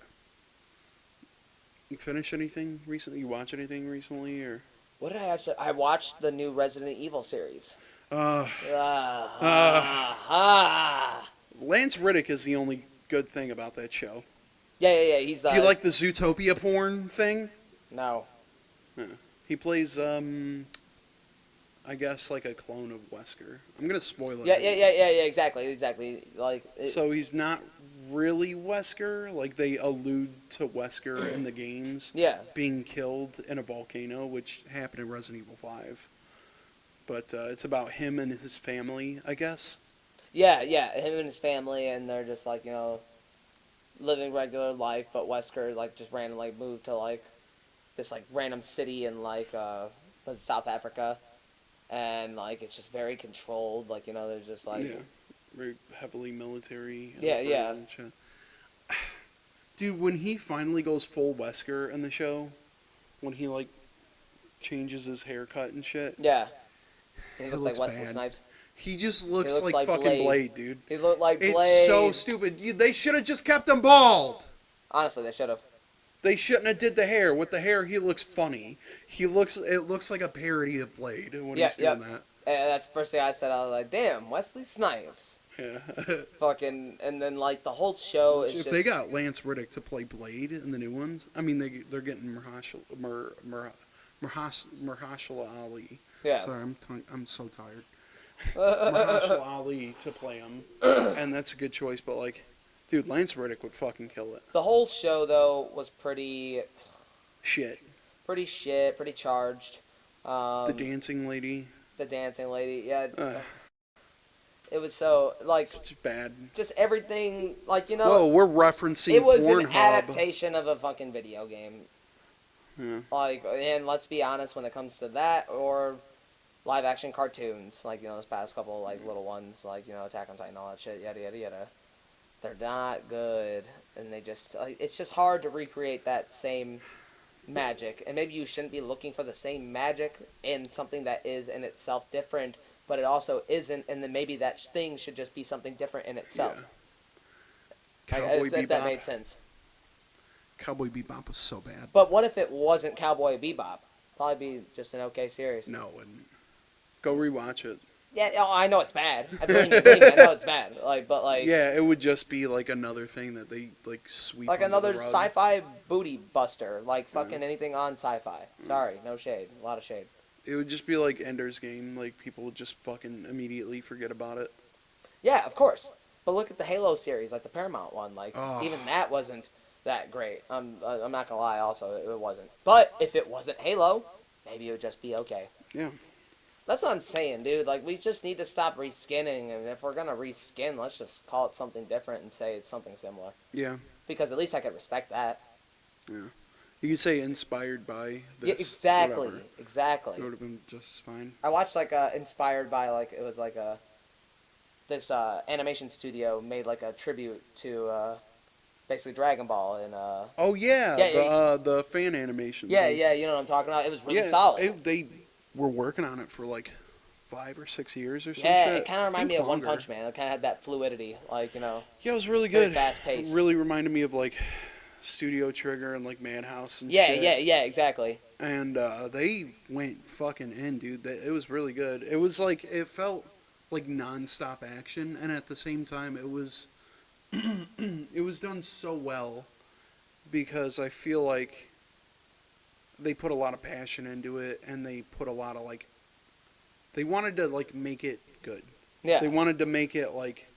You finish anything recently? You watch anything recently, or? What did I actually? I watched the new Resident Evil series. Lance Riddick is the only good thing about that show. Yeah. He's the. Do you like the Zootopia porn thing? No. Yeah. He plays I guess like a clone of Wesker. I'm gonna spoil it. Yeah. Exactly. Like. So he's not really Wesker. Like they allude to Wesker in the games. Yeah. Being killed in a volcano, which happened in Resident Evil 5. But it's about him and his family, I guess. Yeah. Him and his family, and they're just like living regular life, but Wesker like just randomly moved to like this like random city in like South Africa. And, like, it's just very controlled. Like, they're just, like... Yeah. Very heavily military. Yeah. Dude, when he finally goes full Wesker in the show, when he, like, changes his haircut and shit... Yeah. He looks like Wesley Snipes. He just looks like fucking Blade, dude. He looked like Blade. It's so stupid. They should have just kept him bald! Honestly, they should have. They shouldn't have did the hair. With the hair, he looks funny. It looks like a parody of Blade when he's doing that. Yeah, that's the first thing I said. I was like, damn, Wesley Snipes. Yeah. Fucking, and then like the whole show is if they got Lance Riddick to play Blade in the new ones, I mean they're getting Mahershala Ali. Yeah. Sorry, I'm so tired. Mahershala Ali to play him, and that's a good choice. But like, dude, Lance Riddick would fucking kill it. The whole show though was pretty shit. Pretty charged. The dancing lady. Yeah. It was so, like... It's bad. Just everything, like, Whoa, we're referencing Pornhub. It was an adaptation of a fucking video game. Yeah. Like, and let's be honest, when it comes to that, or live-action cartoons, like, this past couple, like, little ones, like, Attack on Titan, all that shit, yada, yada, yada. They're not good, and they just... it's just hard to recreate that same magic. And maybe you shouldn't be looking for the same magic in something that is in itself different, but it also isn't, and then maybe that thing should just be something different in itself. Yeah. Cowboy Bebop. If that made sense. Cowboy Bebop was so bad. But what if it wasn't Cowboy Bebop? Probably be just an okay series. No, it wouldn't. Go rewatch it. Yeah, I know it's bad. I know it's bad. Yeah, it would just be like another thing that they like sweep. Like another the rug. sci-fi booty buster. Like fucking anything on sci-fi. Sorry, no shade. A lot of shade. It would just be like Ender's Game. Like people would just fucking immediately forget about it. Yeah, of course. But look at the Halo series, like the Paramount one. Like, even that wasn't that great. I'm not gonna lie, also, it wasn't. But if it wasn't Halo, maybe it would just be okay. Yeah. That's what I'm saying, dude. Like, we just need to stop reskinning, and if we're gonna reskin, let's just call it something different and say it's something similar. Yeah. Because at least I could respect that. Yeah. You could say inspired by this. Yeah, exactly. Whatever. Exactly. It would have been just fine. I watched, like, inspired by, like, it was, like, this animation studio made, like, a tribute to, basically Dragon Ball and, Oh, yeah. The fan animation. Yeah, yeah, you know what I'm talking about? It was really solid. They were working on it for, like, 5 or 6 years or something. Yeah, it kind of reminded me of One Punch Man. It kind of had that fluidity, like, you know. Yeah, it was really good. Fast paced. It really reminded me of, like, Studio Trigger and, like, Madhouse and shit. Yeah, exactly. And they went fucking in, dude. It was really good. It was, like, it felt like non-stop action, and at the same time, it was it was done so well because I feel like they put a lot of passion into it, and they put a lot of, like, they wanted to, like, make it good. Yeah. They wanted to make it, like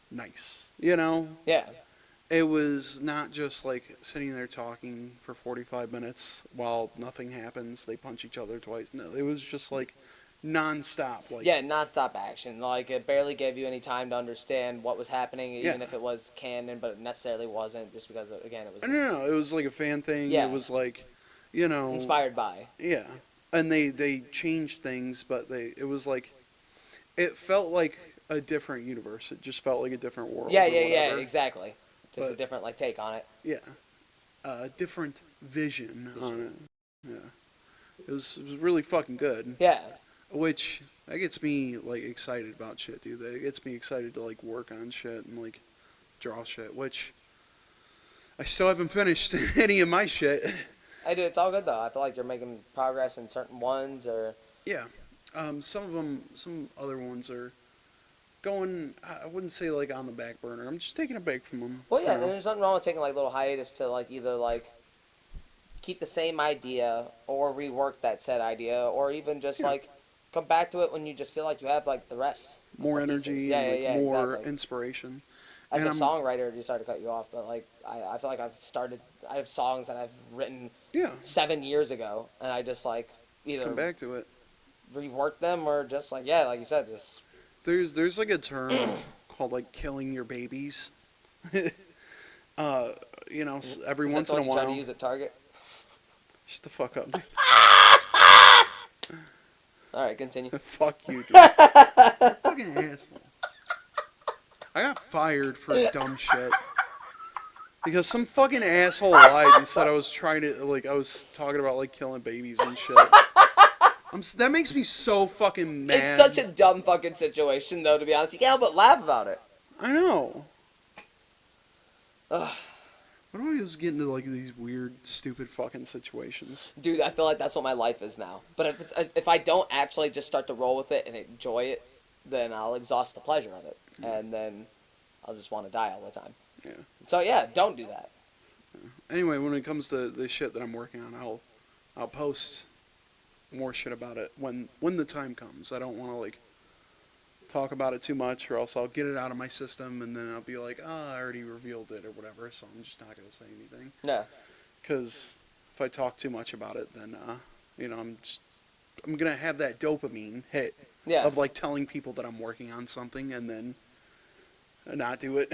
nice, you know? Yeah. It was not just, like, sitting there talking for 45 minutes while nothing happens. They punch each other twice. No, it was just, like, non-stop. Like, yeah, non-stop action. Like, it barely gave you any time to understand what was happening, even if it was canon, but it necessarily wasn't, just because, again, it was... No, it was, like, a fan thing. Yeah. It was, like, you know... Inspired by. Yeah. And they changed things, but it was, like... It felt like a different universe. It just felt like a different world. Yeah, exactly. Just a different, like, take on it. Yeah. A different vision on it. Yeah. It was really fucking good. Yeah. Which, that gets me, like, excited about shit, dude. That gets me excited to, like, work on shit and, like, draw shit, which I still haven't finished any of my shit. I do. It's all good, though. I feel like you're making progress in certain ones, or... Yeah. Some other ones are going, I wouldn't say, like, on the back burner. I'm just taking a break from them. Well, yeah, and there's nothing wrong with taking, like, little hiatus to, like, either, like, keep the same idea or rework that said idea, or even just, like, come back to it when you just feel like you have, like, the rest. More energy, and more inspiration. As a songwriter, sorry to cut you off, but, like, I feel like I have songs that I've written 7 years ago, and I just, like, either come back to it, rework them, or just, like, yeah, like you said, just... There's like, a term called, like, killing your babies. You know, every once in a while... Try to use at Target? Shut the fuck up, dude. Alright, continue. Fuck you, dude. Fucking asshole. I got fired for dumb shit. Because some fucking asshole lied and said I was trying to, like, I was talking about, like, killing babies and shit. That makes me so fucking mad. It's such a dumb fucking situation, though, to be honest. You can't help but laugh about it. I know. Ugh. What do I always get into, like, these weird, stupid fucking situations? Dude, I feel like that's what my life is now. But if I don't actually just start to roll with it and enjoy it, then I'll exhaust the pleasure of it. Yeah. And then I'll just want to die all the time. Yeah. So, yeah, don't do that. Yeah. Anyway, when it comes to the shit that I'm working on, I'll post more shit about it when the time comes. I don't want to, like, talk about it too much, or else I'll get it out of my system, and then I'll be like, I already revealed it, or whatever, so I'm just not going to say anything. Yeah. Because if I talk too much about it, then, you know, I'm going to have that dopamine hit of, like, telling people that I'm working on something, and then not do it.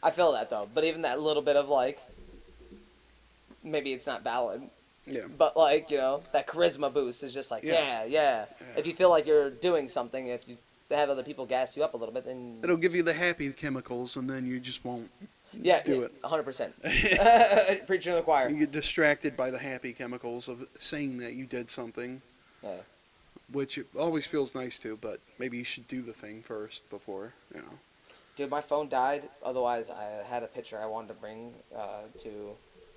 I feel that, though. But even that little bit of, like, maybe it's not valid. Yeah. But, like, you know, that charisma boost is just like, yeah. If you feel like you're doing something, if you have other people gas you up a little bit, then... It'll give you the happy chemicals, and then you just won't do it. 100%. Preaching to the choir. You get distracted by the happy chemicals of saying that you did something. Yeah. Which it always feels nice to, but maybe you should do the thing first before, you know. Dude, my phone died. Otherwise, I had a picture I wanted to bring to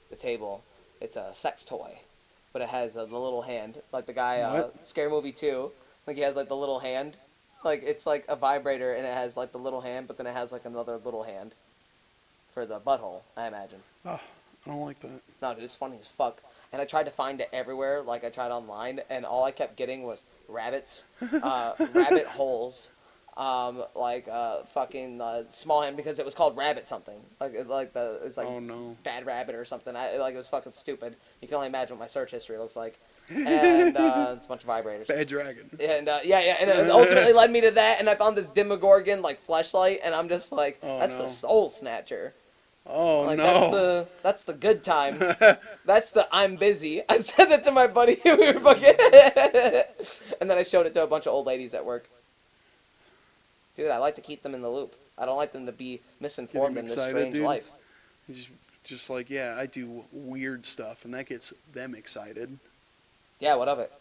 the table. It's a sex toy, but it has the little hand, like the guy Scary Movie 2. Like, he has, like, the little hand. Like, it's like a vibrator, and it has, like, the little hand, but then it has, like, another little hand for the butthole, I imagine. Oh, I don't like that. No, dude, it's funny as fuck. And I tried to find it everywhere, like I tried online, and all I kept getting was rabbits, rabbit holes, fucking small hand because it was called Rabbit something. It's like oh no, Bad Rabbit or something. It was fucking stupid. You can only imagine what my search history looks like. And it's a bunch of vibrators. Bad Dragon. And and it ultimately led me to that. And I found this Demogorgon like fleshlight, and I'm just like, that's the Soul Snatcher. Oh like, no! That's the good time. That's the I'm busy. I said that to my buddy. We were fucking, and then I showed it to a bunch of old ladies at work. Dude, I like to keep them in the loop. I don't like them to be misinformed in this strange life. Just like, yeah, I do weird stuff, and that gets them excited. Yeah, what of it?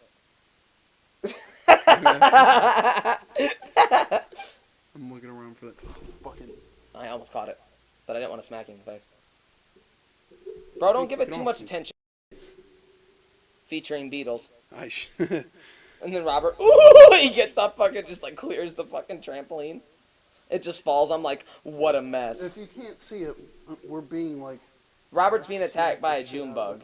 I'm looking around for that fucking... I almost caught it, but I didn't want to smack you in the face. Bro, don't give it too much attention. Featuring Beatles. And then Robert, ooh, he gets up, fucking just like clears the fucking trampoline. It just falls. I'm like, what a mess. If you can't see it, we're being like... Robert's being attacked by a Junebug.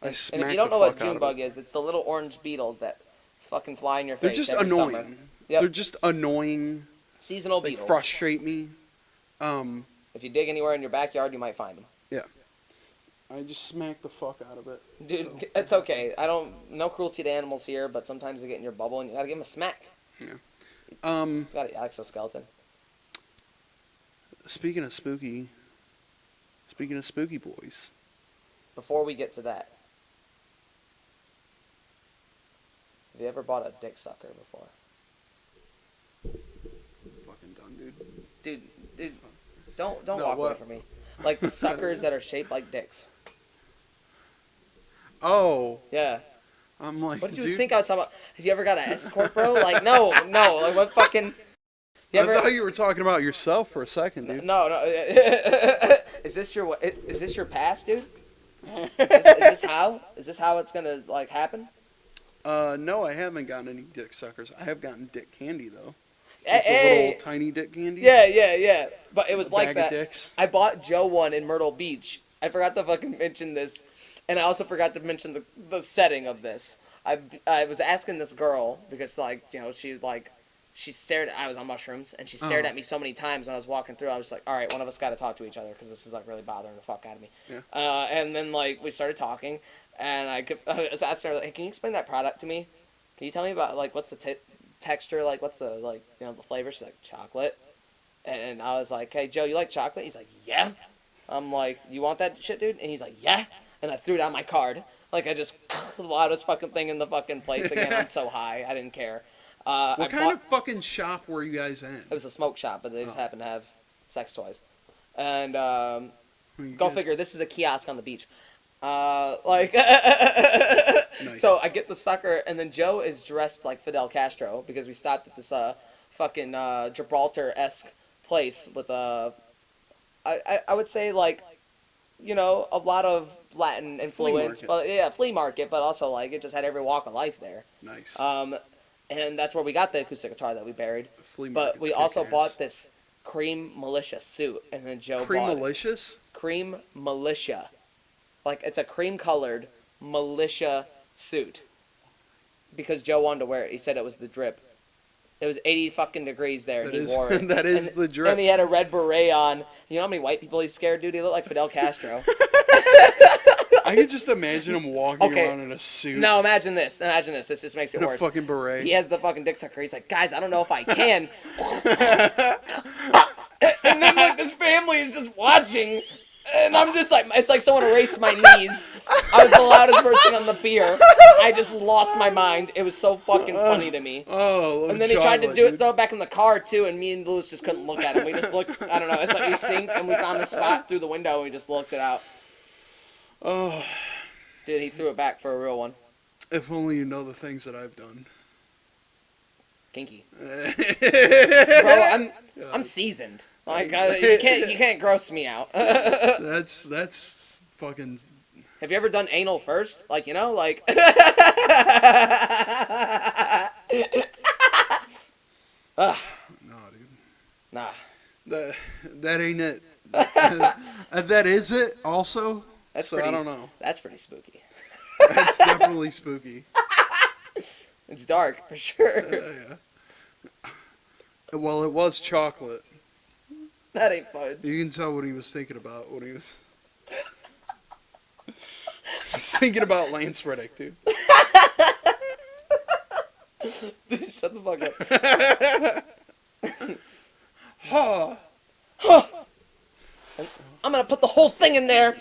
And if you don't know what Junebug is, it's the little orange beetles that fucking fly in your face. They're just annoying. Yep. They're just annoying. Seasonal beetles. They frustrate me. If you dig anywhere in your backyard, you might find them. Yeah. I just smacked the fuck out of it. Dude, so. It's okay. No cruelty to animals here, but sometimes they get in your bubble and you gotta give them a smack. Yeah. It's got an exoskeleton. Speaking of spooky boys. Before we get to that, have you ever bought a dick sucker before? Fucking done, dude. Dude, don't walk away from me. Like the suckers that are shaped like dicks. Oh. Yeah. I'm like, what did you think I was talking about? Have you ever got an escort, bro? Like, no. Like, what fucking... I thought you were talking about yourself for a second, dude. No. Is this your past, dude? Is this how it's gonna, like, happen? No, I haven't gotten any dick suckers. I have gotten dick candy, though. Like the little tiny dick candy. Yeah. But it was like that. Dicks. I bought Joe one in Myrtle Beach. I forgot to fucking mention this. And I also forgot to mention the setting of this. I was asking this girl because, like, you know, she stared. I was on mushrooms, and she stared at me so many times when I was walking through. I was like, all right, one of us got to talk to each other because this is, like, really bothering the fuck out of me. Yeah. And then, like, we started talking, and I was asking her, like, hey, can you explain that product to me? Can you tell me about, like, what's the texture, like, what's the, like, you know, the flavor? She's like, chocolate. And I was like, hey, Joe, you like chocolate? He's like, yeah. I'm like, you want that shit, dude? And he's like, yeah. And I threw down my card. Like, I just, the loudest fucking thing in the fucking place again. I'm so high. I didn't care. What kind of fucking shop were you guys in? It was a smoke shop, but they just happened to have sex toys. And, go figure, this is a kiosk on the beach. Nice. So I get the sucker, and then Joe is dressed like Fidel Castro, because we stopped at this, fucking, Gibraltar-esque place with, I would say, like, you know, a lot of Latin influence, flea market, but also, like, it just had every walk of life there. Nice. And that's where we got the acoustic guitar that we buried. But we also bought this Creamalicious suit, and then Joe bought Creamalicious? Cream Militia. Like, it's a cream-colored militia suit. Because Joe wanted to wear it. He said it was the drip. It was 80 fucking degrees there. He wore it. That is the drip. And he had a red beret on. You know how many white people he's scared, dude? He looked like Fidel Castro. I can just imagine him walking around in a suit. No, imagine this. This just makes it worse. A fucking beret. He has the fucking dick sucker. He's like, guys, I don't know if I can. And then, like, this family is just watching. And I'm just like, it's like someone erased my knees. I was the loudest person on the pier. I just lost my mind. It was so fucking funny to me. Oh, and then he tried to throw it back in the car too, and me and Louis just couldn't look at him. We just looked, I don't know, it's like he synced, and we found a spot through the window, and we just looked it out. Oh. Dude, he threw it back for a real one. If only you know the things that I've done. Kinky. Bro, I'm seasoned. Like, you can't gross me out. That's fucking... Have you ever done anal first? Like, you know, like... No, dude. Nah. That ain't it. That is it, also. I don't know. That's pretty spooky. That's definitely spooky. It's dark, for sure. Yeah. Well, it was chocolate. That ain't fudge. You can tell what he was thinking about when he was... He's thinking about Lance Reddick, dude. Dude, shut the fuck up. Ha! Huh. I'm gonna put the whole thing in there.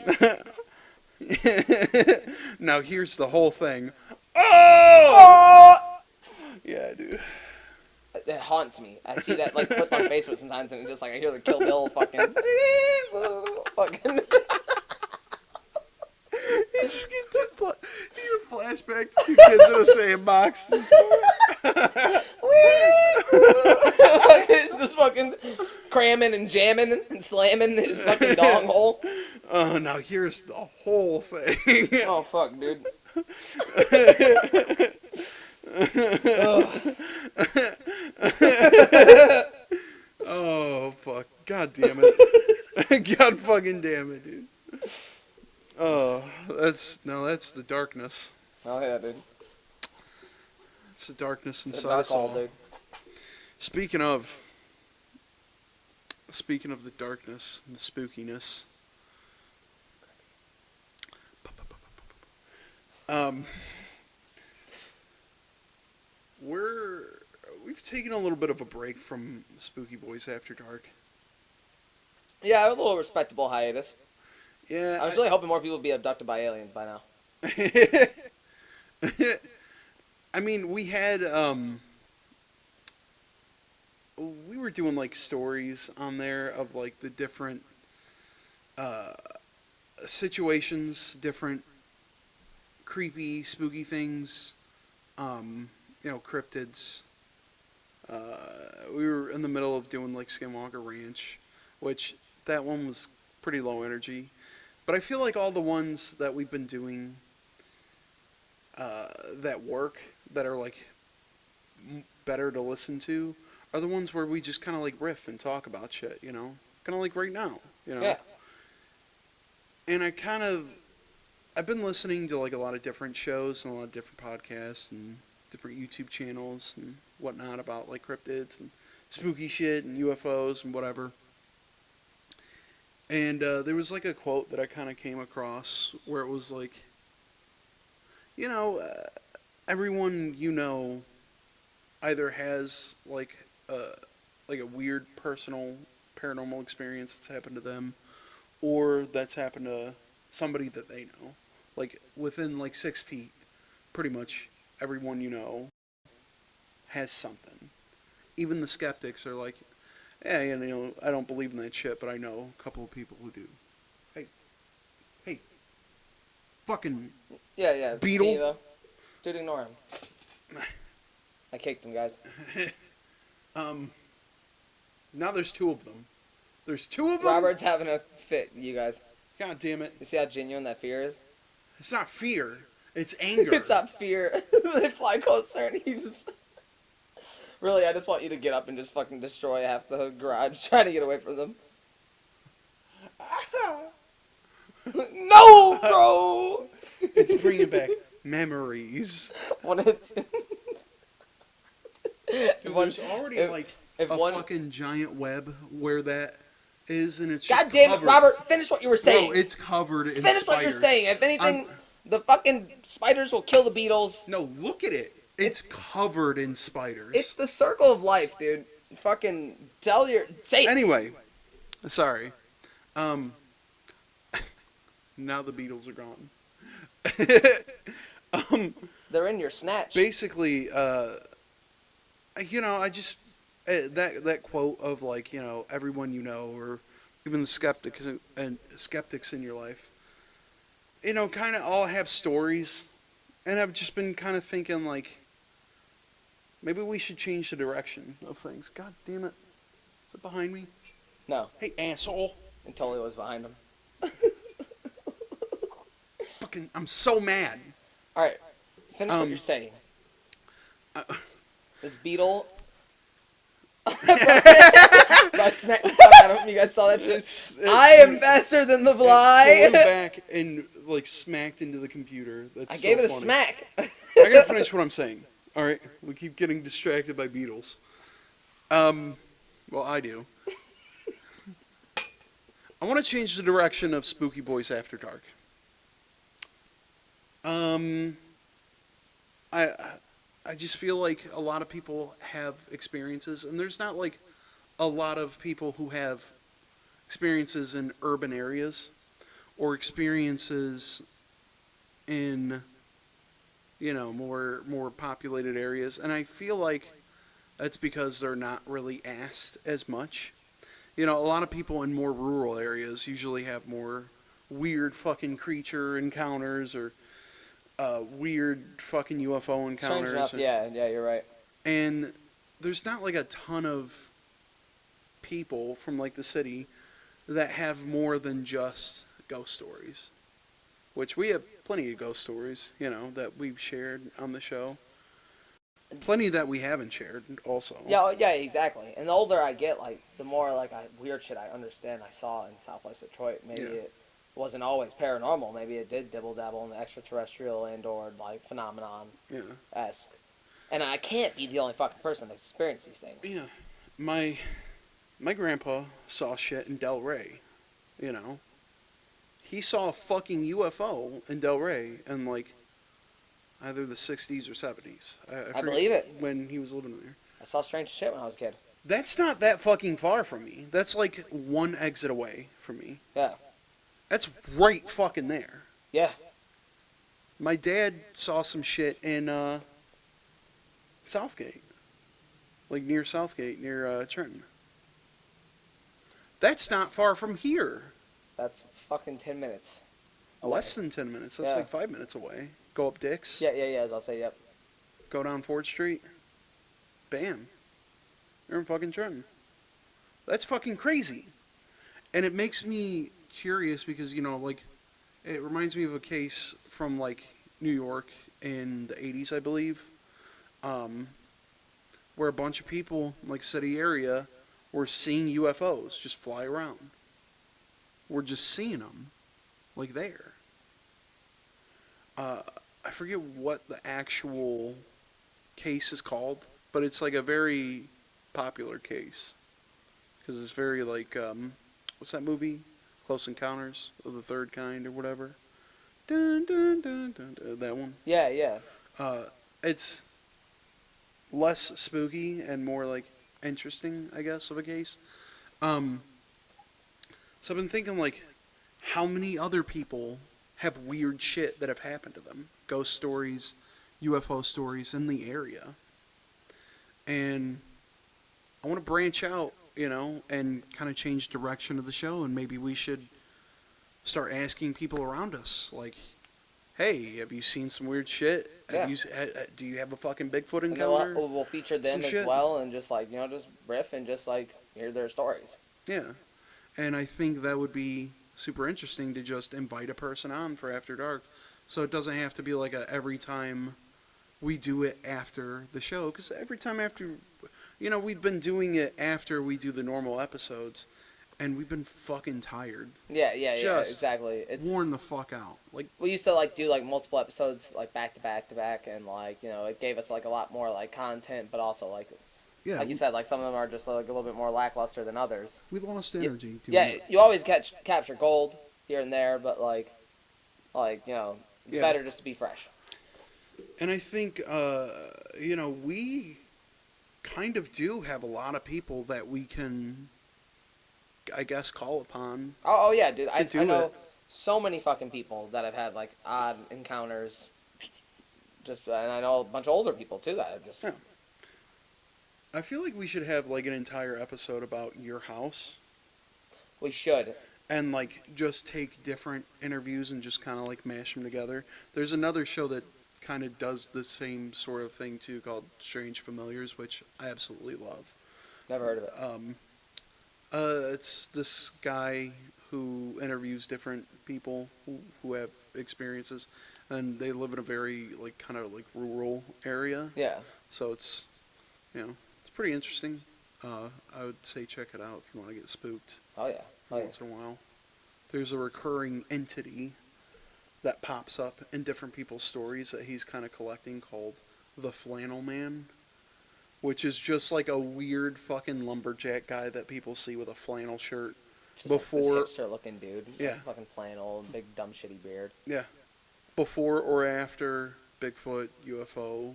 Now here's the whole thing. Oh! Yeah, dude. It haunts me. I see that like clip on Facebook sometimes, and it's just like I hear the Kill Bill fucking. You just get to you flashback to two kids in the same box. It's just fucking cramming and jamming and slamming his fucking dong hole. Oh, now here's the whole thing. Oh fuck, dude. Oh fuck! God damn it! God fucking damn it, dude. Oh, that's the darkness. Oh yeah, dude. It's the darkness inside dark us all. dude. Speaking of the darkness and the spookiness, we've taken a little bit of a break from SpookiBoiz After Dark. Yeah, a little respectable hiatus. Yeah, I was really hoping more people would be abducted by aliens by now. I mean, we had we were doing like stories on there of like the different situations, different creepy, spooky things, cryptids. We were in the middle of doing like Skinwalker Ranch, which that one was pretty low energy. But I feel like all the ones that we've been doing that work, that are like better to listen to, are the ones where we just kind of like riff and talk about shit, you know? Kind of like right now, you know? Yeah. And I've been listening to like a lot of different shows and a lot of different podcasts and different YouTube channels and whatnot about like cryptids and spooky shit and UFOs and whatever. And there was like a quote that I kind of came across where it was like, everyone you know either has like a weird personal paranormal experience that's happened to them, or that's happened to somebody that they know. Like within like 6 feet, pretty much everyone you know has something. Even the skeptics are like, yeah, I don't believe in that shit, but I know a couple of people who do. Hey, fucking Yeah. beetle. See, though? Dude, ignore him. I kicked him, guys. Now there's 2 of them. There's 2 of them? Robert's having a fit, you guys. God damn it. You see how genuine that fear is? It's not fear. It's anger. It's not fear. They fly closer and he just... Really, I just want you to get up and just fucking destroy half the garage trying to get away from them. No, bro! It's bringing back memories. There's already a fucking giant web where that is, and it's just God damn it, covered. Robert, finish what you were saying. Bro, it's covered in finish spiders. What you're saying. If anything, the fucking spiders will kill the beetles. No, look at it. It's covered in spiders. It's the circle of life, dude. Fucking say it. Anyway, sorry. Now the beetles are gone. They're in your snatch. Basically, I just that quote of like, everyone you know, or even the skeptics in your life, kind of all have stories, and I've just been kind of thinking like, maybe we should change the direction of things. God damn it! Is it behind me? No. Hey, asshole! It totally was behind him. Fucking, I'm so mad. All right, finish what you're saying. This beetle. I smacked the fuck out of him. You guys saw that shit? I am faster than the fly. Pulled back and like smacked into the computer. That's I gave it a funny. smack. I gotta finish what I'm saying. All right, we keep getting distracted by beetles. Well, I do. I want to change the direction of SpookiBoiz After Dark. I I just feel like a lot of people have experiences, and there's not like a lot of people who have experiences in urban areas or experiences in more populated areas, and I feel like that's because they're not really asked as much. A lot of people in more rural areas usually have more weird fucking creature encounters or weird fucking UFO encounters. Strange enough, yeah, you're right. And there's not like a ton of people from like the city that have more than just ghost stories, which we have plenty of ghost stories, that we've shared on the show. Plenty that we haven't shared also. Yeah, exactly. And the older I get, like, the more like weird shit I understand I saw in Southwest Detroit. Maybe it wasn't always paranormal. Maybe it did dibble dabble in the extraterrestrial and or like phenomenon-esque. And I can't be the only fucking person that experienced these things. Yeah, my grandpa saw shit in Delray. He saw a fucking UFO in Delray in like either the 60s or 70s. I believe it. When he was living there. I saw strange shit when I was a kid. That's not that fucking far from me. That's like one exit away from me. Yeah. That's right fucking there. Yeah. My dad saw some shit in Southgate. Like near Southgate, near Trenton. That's not far from here. That's fucking 10 minutes away. Less than 10 minutes. That's like 5 minutes away. Go up Dick's. Yeah, as I'll say, yep. Go down 4th Street. Bam. You're in fucking Trenton. That's fucking crazy. And it makes me curious because, like, it reminds me of a case from, like, New York in the 80s, I believe, where a bunch of people, like, city area, were seeing UFOs just fly around. We're just seeing them, like, there. I forget what the actual case is called, but it's like a very popular case. Because it's very like, what's that movie? Close Encounters of the Third Kind or whatever. Dun, dun, dun, dun, dun, that one. Yeah. It's less spooky and more like interesting, I guess, of a case. So I've been thinking like, how many other people have weird shit that have happened to them? Ghost stories, UFO stories in the area. And I want to branch out, and kind of change direction of the show, and maybe we should start asking people around us, like, hey, have you seen some weird shit? Yeah. Do you have a fucking Bigfoot encounter? We'll feature them as well, and just like, just riff and just like hear their stories. Yeah. And I think that would be super interesting to just invite a person on for After Dark. So it doesn't have to be like every time we do it after the show. Because every time after, we've been doing it after we do the normal episodes. And we've been fucking tired. Yeah, exactly. It's worn the fuck out. Like, we used to like do like multiple episodes like back to back, and like it gave us like a lot more like content, but also like you said, like some of them are just like a little bit more lackluster than others. We lost energy. You always capture gold here and there, but it's better just to be fresh. And I think we kind of do have a lot of people that we can, I guess, call upon. Oh yeah, dude. I know so many fucking people that have had like odd encounters. And I know a bunch of older people too that have just. Yeah. I feel like we should have like an entire episode about your house. We should. And like just take different interviews and just kind of like mash them together. There's another show that kind of does the same sort of thing too, called Strange Familiars, which I absolutely love. Never heard of it. It's this guy who interviews different people who have experiences, and they live in a very like kind of like rural area. Yeah. So it's it's pretty interesting. I would say check it out if you want to get spooked. Oh yeah. Once in a while. There's a recurring entity that pops up in different people's stories that he's kind of collecting called the Flannel Man. which is just like a weird fucking lumberjack guy that people see with a flannel shirt. Just before like this hipster-looking dude. Yeah. Fucking flannel, big dumb shitty beard. Yeah. Before or after Bigfoot, UFO,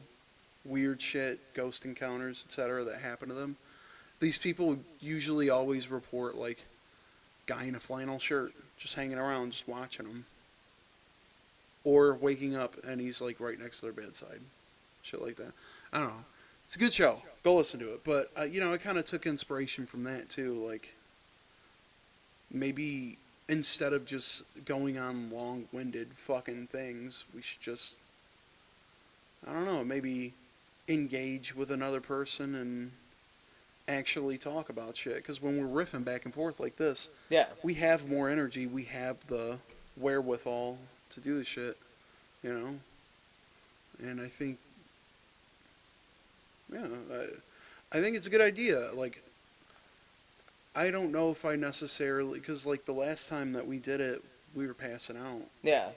weird shit, ghost encounters, etc. that happen to them. These people usually always report like guy in a flannel shirt just hanging around, just watching them. Or waking up and he's like right next to their bedside. Shit like that. I don't know. It's a good show. Go listen to it. But, you know, I kind of took inspiration from that too. Like, maybe instead of just going on long-winded fucking things, we should just, I don't know, maybe engage with another person and actually talk about shit. Because when we're riffing back and forth like this, yeah, we have more energy. We have the wherewithal to do the shit, you know? And I think, yeah, I think it's a good idea. Like, I don't know if I necessarily, because like the last time that we did it, we were passing out. Yeah.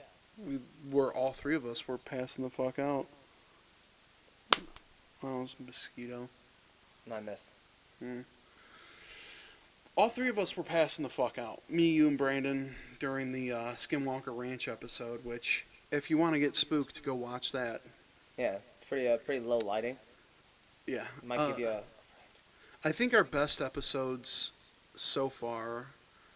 All three of us were passing the fuck out. Oh, it was a mosquito. I missed. All three of us were passing the fuck out. Me, you, and Brandon during the Skinwalker Ranch episode, which, if you want to get spooked, go watch that. Yeah, it's pretty low lighting. Yeah. Might give you a... I think our best episodes so far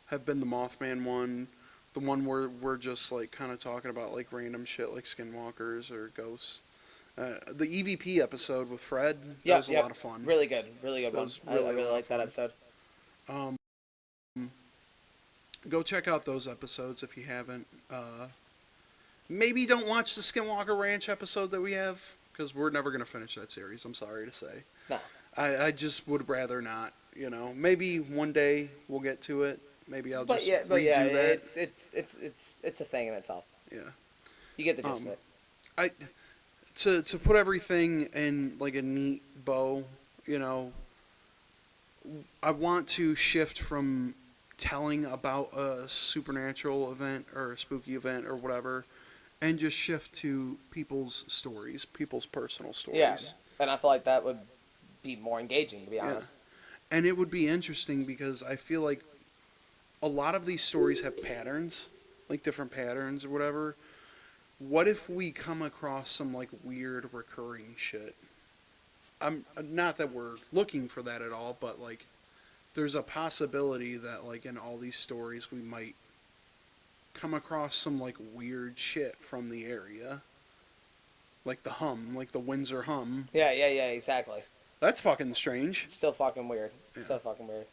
have been the Mothman one, the one where we're just like kind of talking about like random shit like skinwalkers or ghosts. The EVP episode with Fred, that was a lot of fun. Really good one. I really liked that episode. Go check out those episodes if you haven't. Maybe don't watch the Skinwalker Ranch episode that we have, because we're never going to finish that series, I'm sorry to say. No. I just would rather not, you know. Maybe one day we'll get to it. Maybe I'll just redo that. It's a thing in itself. Yeah. You get the gist of it. To put everything in like a neat bow, you know, I want to shift from telling about a supernatural event or a spooky event or whatever, and just shift to people's stories, people's personal stories. Yeah, and I feel like that would be more engaging, to be honest. Yeah. And it would be interesting because I feel like a lot of these stories have patterns, like different patterns or whatever. What if we come across some like weird recurring shit? I'm not that we're looking for that at all, but like there's a possibility that like in all these stories we might come across some like weird shit from the area. Like the hum, like the Windsor hum. Yeah, exactly. That's fucking strange. It's still fucking weird. Yeah. Still fucking weird.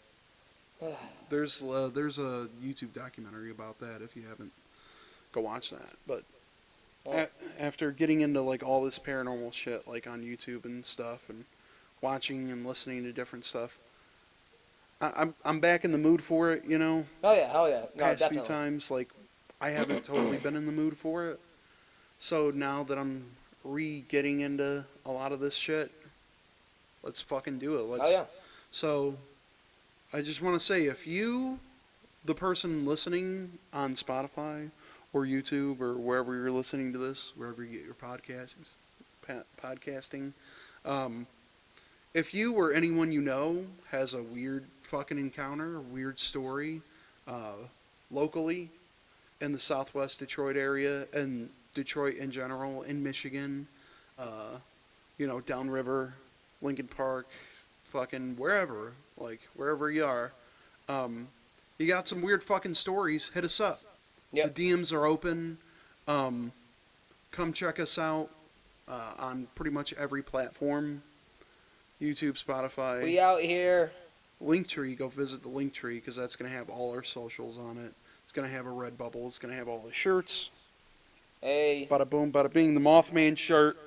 There's a YouTube documentary about that if you haven't. Go watch that. But after getting into like all this paranormal shit like on YouTube and stuff and watching and listening to different stuff, I'm back in the mood for it, you know. Oh yeah, hell yeah. No, past definitely. few times like I haven't totally been in the mood for it. So now that I'm getting into a lot of this shit, let's fucking do it. Oh yeah. So I just want to say, if you, the person listening on Spotify or YouTube or wherever you're listening to this, wherever you get your podcasting, if you or anyone you know has a weird fucking encounter, a weird story, locally in the Southwest Detroit area and Detroit in general, in Michigan, you know, downriver, Lincoln Park, fucking wherever, like wherever you are, you got some weird fucking stories, hit us up. Yep. The DMs are open. Come check us out on pretty much every platform. YouTube, Spotify. We out here. Linktree, go visit the Linktree because that's going to have all our socials on it. It's going to have a Redbubble. It's going to have all the shirts. Hey. Bada boom, bada bing. The Mothman shirt,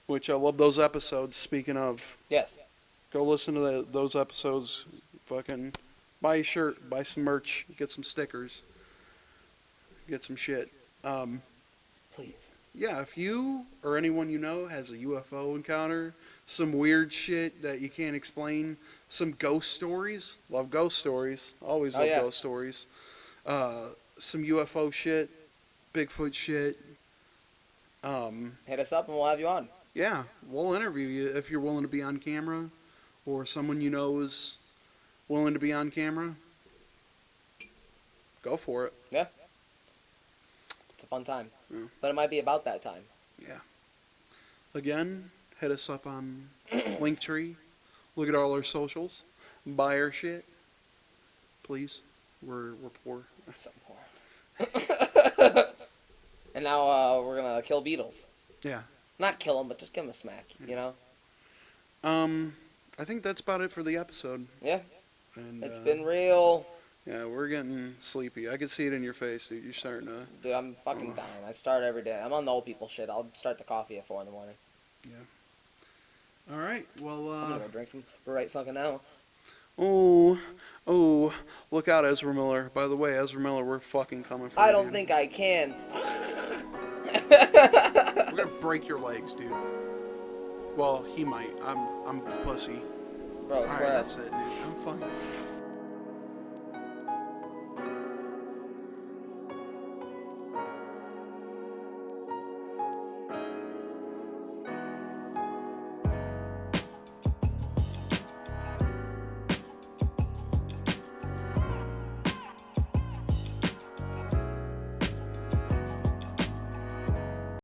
which I love those episodes. Speaking of. Yes. Go listen to those episodes. Fucking buy a shirt, buy some merch, get some stickers, get some shit. Please. Yeah, if you or anyone you know has a UFO encounter, some weird shit that you can't explain, some ghost stories, love ghost stories, always love ghost stories, some UFO shit, Bigfoot shit. Hit us up and we'll have you on. Yeah, we'll interview you if you're willing to be on camera, or someone you know is willing to be on camera. Go for it. Yeah. It's a fun time. Yeah. But it might be about that time. Yeah. Again, hit us up on Linktree. Look at all our socials. Buy our shit. Please. We're poor. So poor. And now we're going to kill beetles. Yeah. Not kill them, but just give them a smack, you know? I think that's about it for the episode. Yeah. And, it's been real. Yeah, we're getting sleepy. I can see it in your face, dude. You're starting to... Dude, I'm fucking dying. I start every day. I'm on the old people shit. I'll start the coffee at 4 in the morning. Yeah. All right. Well, I'm gonna go drink some right fucking now. Oh, look out, Ezra Miller. By the way, Ezra Miller, we're fucking coming for you. I don't think I can. We're gonna break your legs, dude. Well, he might. I'm pussy. Bro, Alright, that's it, dude. I'm fine.